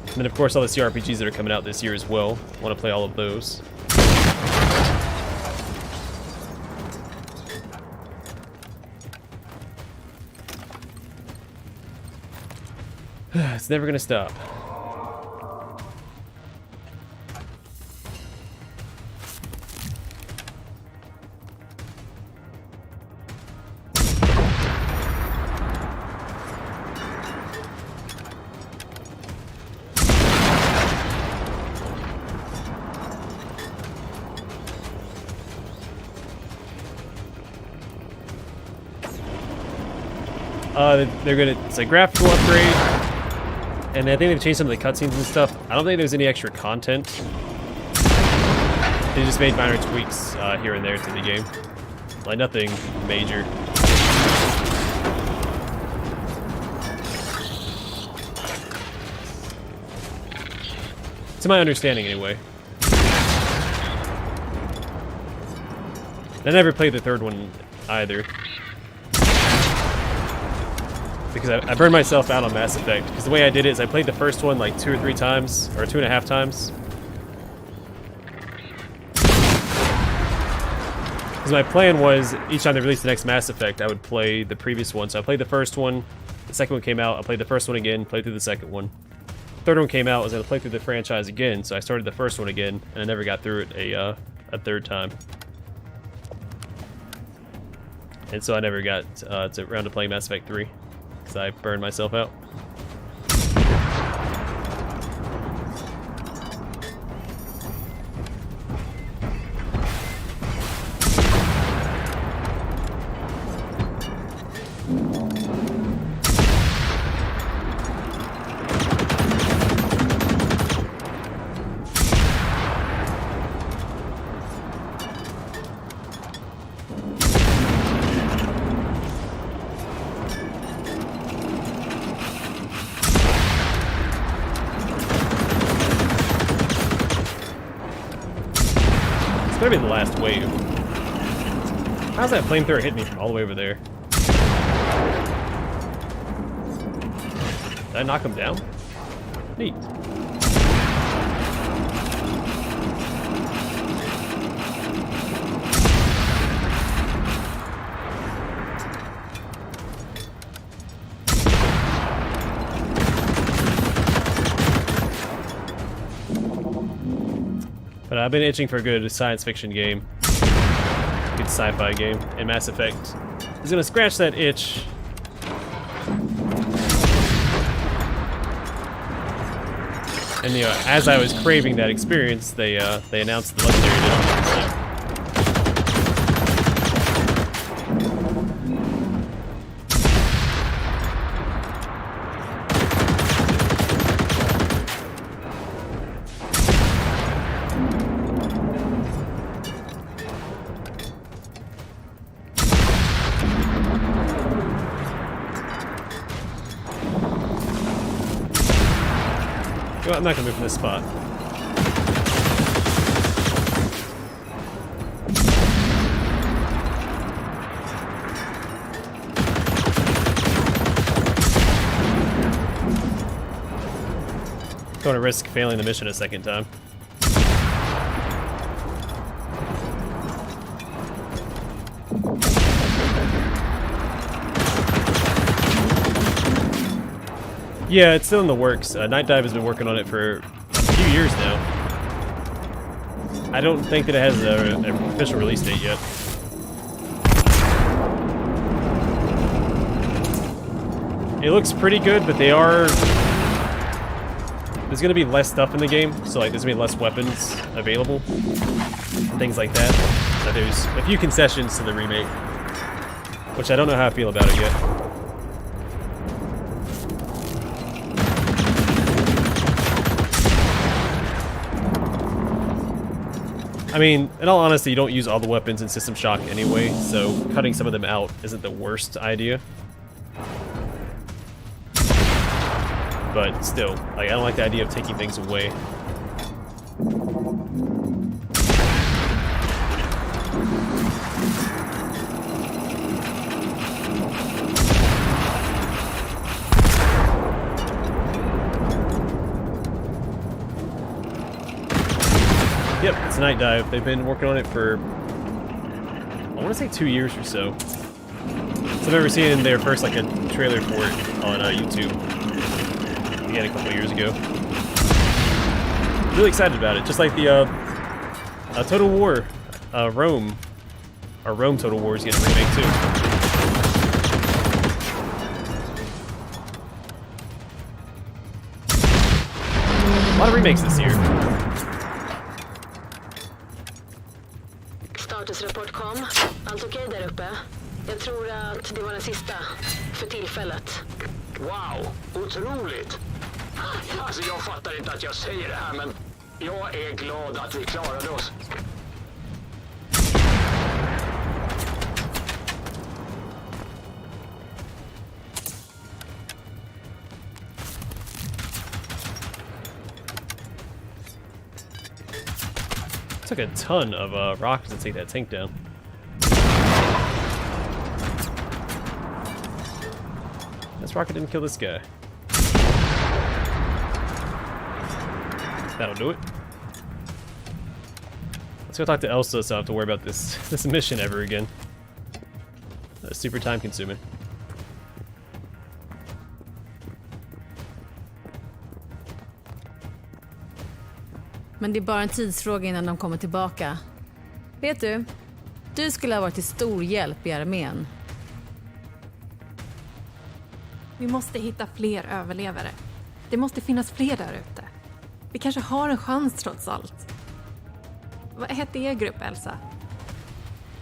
And then, of course, all the CRPGs that are coming out this year as well. I want to play all of those. It's never going to stop. They're gonna, it's a graphical upgrade, and I think they've changed some of the cutscenes and stuff. I don't think there's any extra content. They just made minor tweaks here and there to the game, like nothing major. To my understanding, anyway. I never played the third one either. Because I burned myself out on Mass Effect. Because the way I did it is I played the first one like 2 or 3 times, or 2.5 times. Because my plan was, each time they released the next Mass Effect, I would play the previous one. So I played the first one, the second one came out, I played the first one again, played through the second one. The third one came out, I was going to play through the franchise again, so I started the first one again, and I never got through it a third time. And so I never got around to playing Mass Effect 3. Because I burned myself out. It's gonna be the last wave. How's that flamethrower hit me from all the way over there? Did I knock him down? Neat. But I've been itching for a good science fiction game. Good sci-fi game. And Mass Effect is gonna scratch that itch. And as I was craving that experience, they announced the Legendary Edition. So. Well, I'm not gonna move from this spot. Don't want to risk failing the mission a second time. Yeah, it's still in the works. Night Dive has been working on it for a few years now. I don't think that it has an official release date yet. It looks pretty good, but they are... There's gonna be less stuff in the game, so like there's gonna be less weapons available, things like that. So there's a few concessions to the remake, which I don't know how I feel about it yet. I mean, in all honesty, you don't use all the weapons in System Shock anyway, so cutting some of them out isn't the worst idea. But still, like, I don't like the idea of taking things away. Yep, it's a night dive. They've been working on it for, I want to say 2 years or so. So I've ever seen their first, like, a trailer for it on YouTube. Again, a couple years ago. Really excited about it. Just like the Total War, Rome Total War is getting a remake too. A lot of remakes this year. Statusrapport kom. Allt okej där uppe? Jag tror att det var den sista för tillfället. Wow, otroligt! Alltså jag fattar inte att jag säger det här, men jag är glad att vi klarade oss. Took a ton of rockets to take that tank down. This rocket didn't kill this guy. That'll do it. Let's go talk to Elsa so I don't have to worry about this mission ever again. That's super time consuming. Men det är bara en tidsfråga innan de kommer tillbaka. Vet du? Du skulle ha varit till stor hjälp i armén. Vi måste hitta fler överlevare. Det måste finnas fler där ute. Vi kanske har en chans trots allt. Vad hette er grupp, Elsa?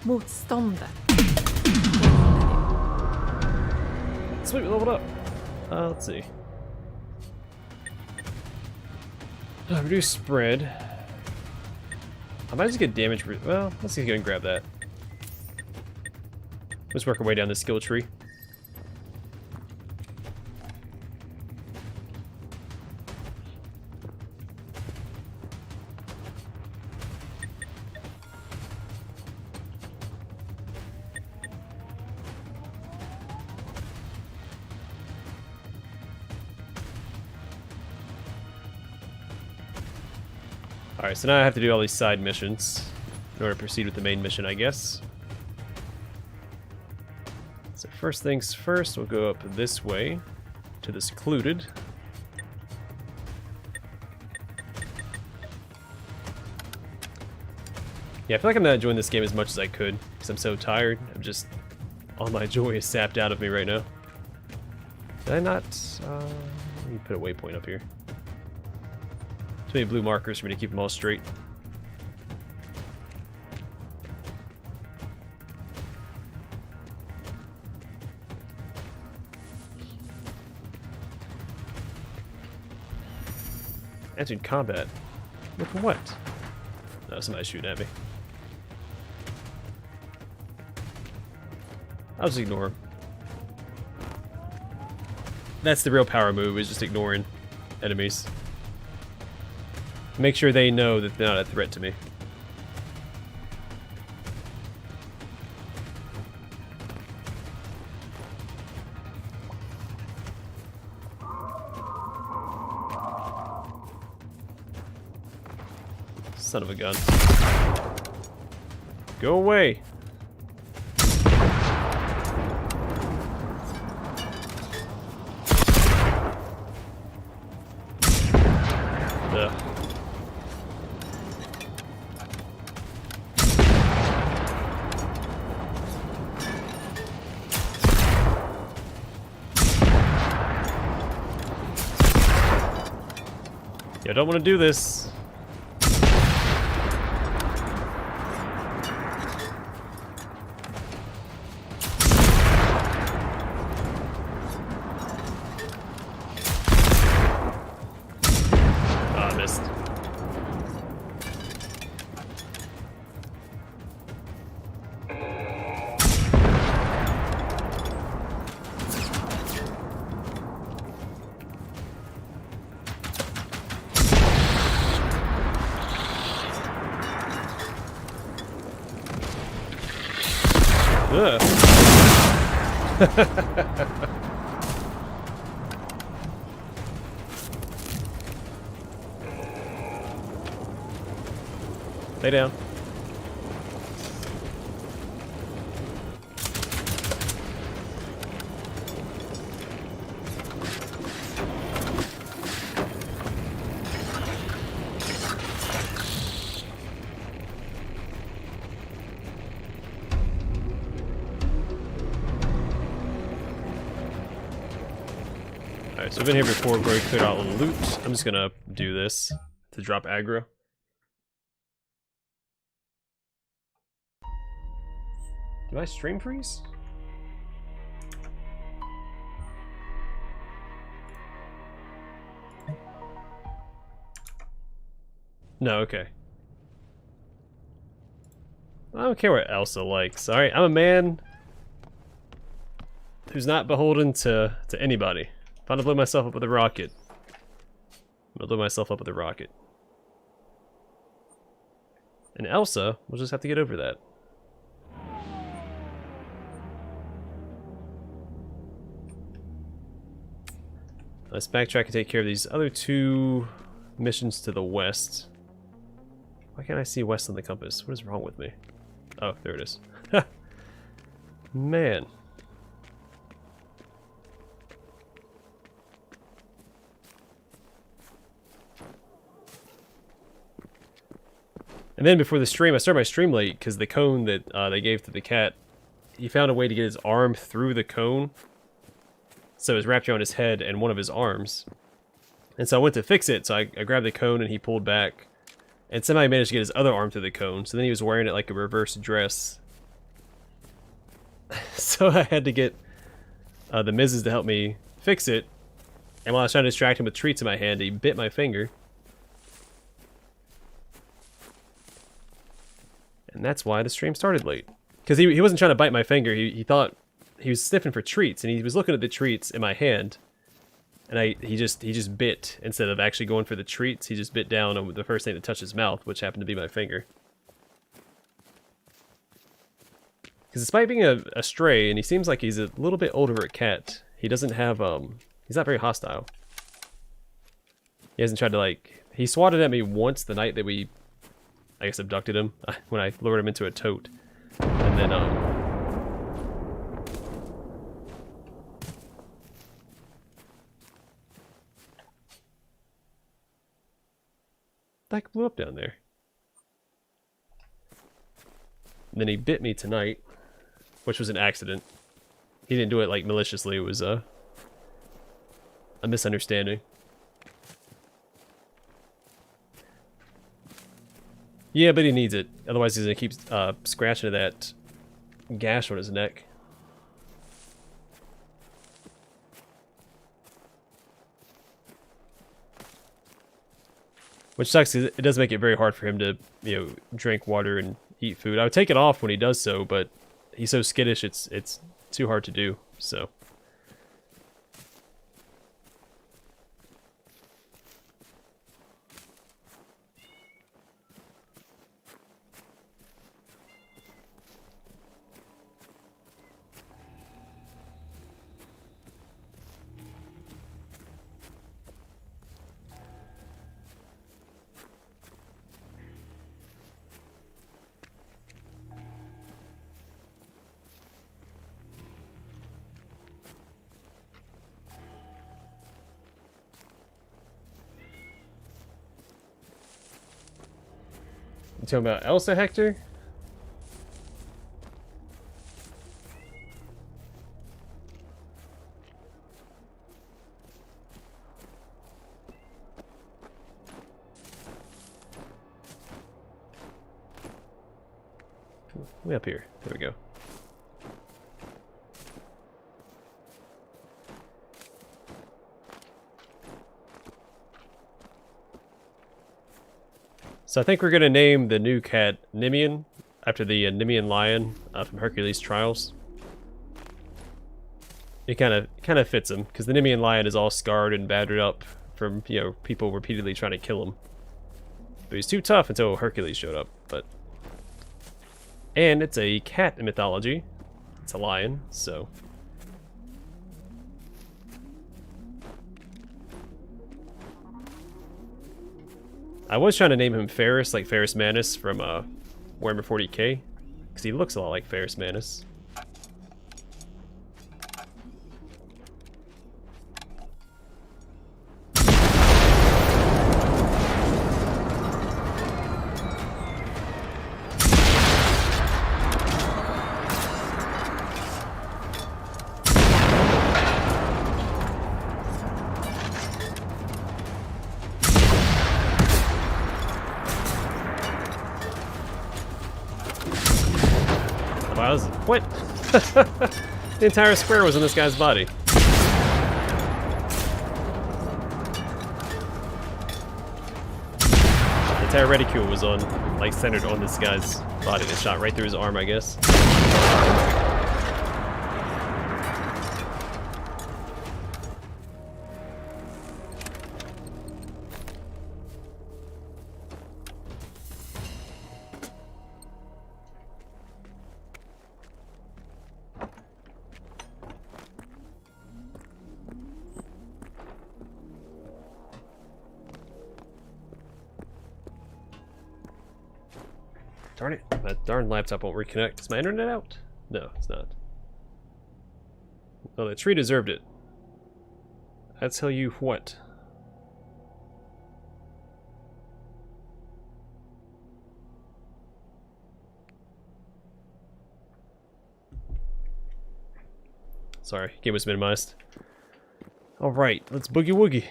Motståndet. Sweet, we leveled up. Let's see. Reduce spread. I might just get damage. Well, let's go and grab that. Let's work our way down the skill tree. Alright, so now I have to do all these side missions in order to proceed with the main mission, I guess. So first things first, we'll go up this way to the secluded. Yeah, I feel like I'm not enjoying this game as much as I could because I'm so tired. I'm just... all my joy is sapped out of me right now. Did I not... let me put a waypoint up here. Too many blue markers for me to keep them all straight. Entered combat. Look for what? No, somebody's shooting at me. I'll just ignore him. That's the real power move, is just ignoring enemies. Make sure they know that they're not a threat to me. Son of a gun. Go away! Ugh. I don't want to do this. Ah, I missed. Ugh. Lay down. Alright, so I've been here before, we've already cleared out all the loot. I'm just gonna do this to drop aggro. Do I stream freeze? No, okay. I don't care what Elsa likes. Alright, I'm a man who's not beholden to anybody. If I want to blow myself up with a rocket, I'm gonna blow myself up with a rocket. And Elsa will just have to get over that. Let's backtrack and take care of these other two missions to the west. Why can't I see west on the compass? What is wrong with me? Oh, there it is. Man. And then before the stream, I started my stream late because the cone that they gave to the cat, he found a way to get his arm through the cone. So it was wrapped around his head and one of his arms. And so I went to fix it, so I grabbed the cone and he pulled back. And somehow he managed to get his other arm through the cone, so then he was wearing it like a reverse dress. So I had to get the Mrs. to help me fix it. And while I was trying to distract him with treats in my hand, he bit my finger. And that's why the stream started late. Because he wasn't trying to bite my finger, he thought he was sniffing for treats, and he was looking at the treats in my hand. And he just bit, instead of actually going for the treats, he just bit down on the first thing that touched his mouth, which happened to be my finger. Because despite being a stray, and he seems like he's a little bit older a cat, he doesn't have, he's not very hostile. He hasn't tried to, like, he swatted at me once the night that we, I guess, abducted him, when I lured him into a tote. And then, that blew up down there. And then he bit me tonight, which was an accident. He didn't do it like maliciously, it was a misunderstanding. Yeah, but he needs it. Otherwise he's gonna keep scratching that gash on his neck. Which sucks, 'cause it does make it very hard for him to, you know, drink water and eat food. I would take it off when he does so, but he's so skittish, it's too hard to do, so. You talking about Elsa, Hector? Way up here. There we go. So I think we're gonna name the new cat Nimian after the Nimian lion from Hercules' Trials. It kind of fits him because the Nimian lion is all scarred and battered up from people repeatedly trying to kill him. But he's too tough until Hercules showed up. And it's a cat in mythology. It's a lion, so. I was trying to name him Ferris, like Ferris Manus from Warhammer 40k, because he looks a lot like Ferris Manus. Wow, what? The entire square was in this guy's body. The entire reticule was like centered on this guy's body. It shot right through his arm, I guess. Darn it, that darn laptop won't reconnect. Is my internet out? No, it's not. Oh, the tree deserved it. I tell you what. Sorry, game was minimized. Alright, let's boogie woogie.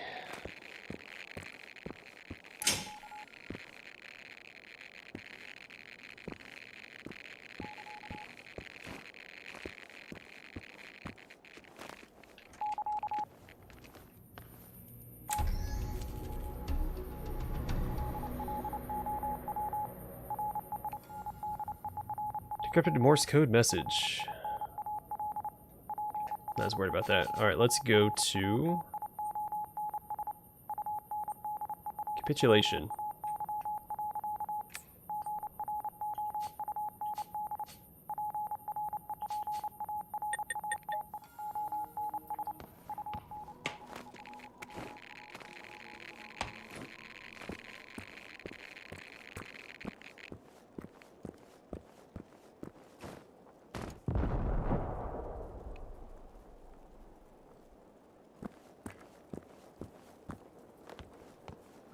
Decrypted Morse code message. I was worried about that. Alright, let's go to capitulation.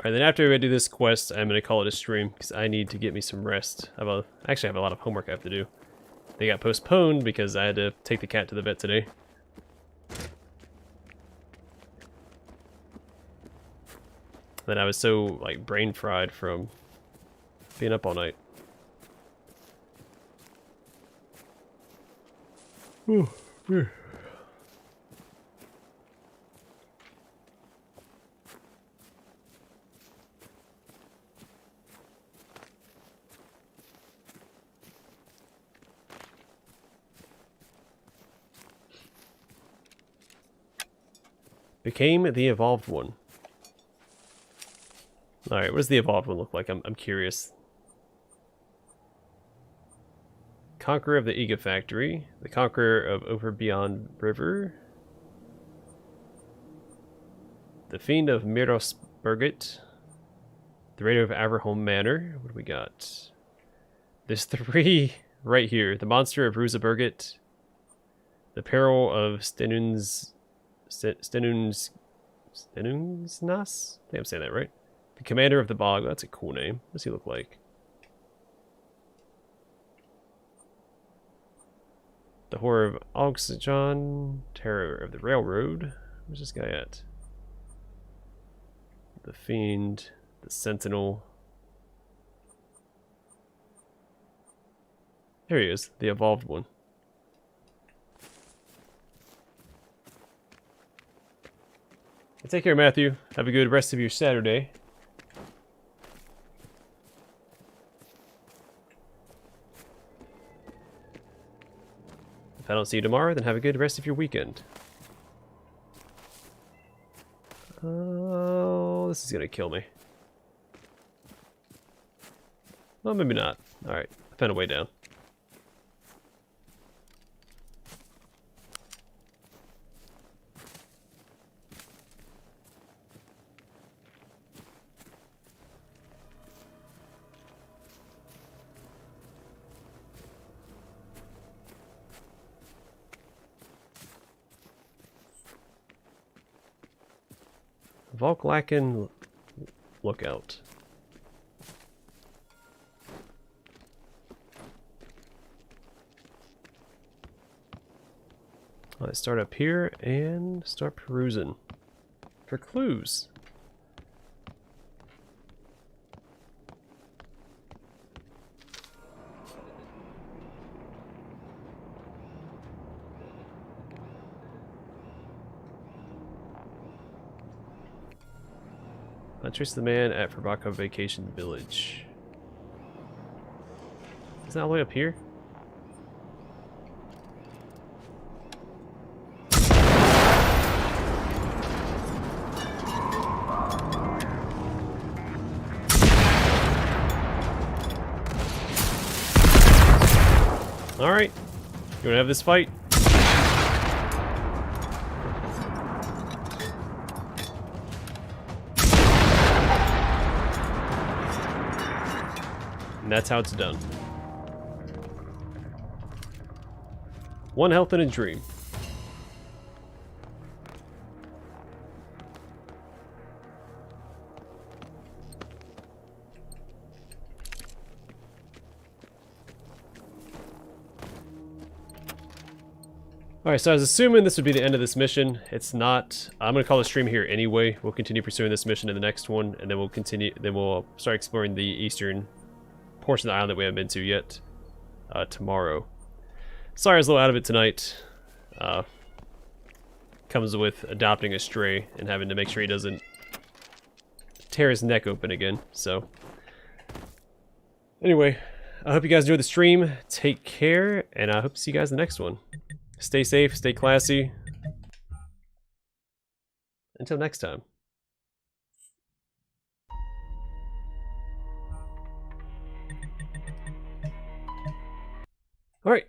Alright, then after I do this quest, I'm going to call it a stream, because I need to get me some rest. Actually, I have a lot of homework I have to do. They got postponed because I had to take the cat to the vet today. Then I was so, like, brain fried from being up all night. Ooh, yeah. Became the evolved one. Alright, what does the evolved one look like? I'm curious. Conqueror of the Ega Factory. The Conqueror of Over Beyond River. The Fiend of Mirosburgit. The Raider of Averholm Manor. What do we got? There's 3 right here. The Monster of Rusaburgit. The Peril of Stenunsnas? I think I'm saying that right. The Commander of the Bog. That's a cool name. What does he look like? The Horror of Oxygen. Terror of the Railroad. Where's this guy at? The Fiend. The Sentinel. There he is, the evolved one. Take care, Matthew. Have a good rest of your Saturday. If I don't see you tomorrow, then have a good rest of your weekend. Oh, this is gonna kill me. Well, maybe not. Alright, I found a way down. Volklaken lookout. Let's start up here and start perusing for clues. Trace the man at Fabako Vacation Village. Is that all the way up here? Alright. You wanna have this fight? And that's how it's done. 1 health and a dream. Alright, so I was assuming this would be the end of this mission. It's not. I'm going to call the stream here anyway. We'll continue pursuing this mission in the next one, and then we'll start exploring the eastern portion of the island that we haven't been to yet tomorrow. Sorry I was a little out of it tonight. Comes with adopting a stray and having to make sure he doesn't tear his neck open again. So anyway, I hope you guys enjoyed the stream. Take care, and I hope to see you guys in the next one. Stay safe, stay classy. Until next time. Alright.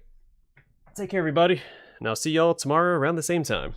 Take care, everybody. And I'll see y'all tomorrow around the same time.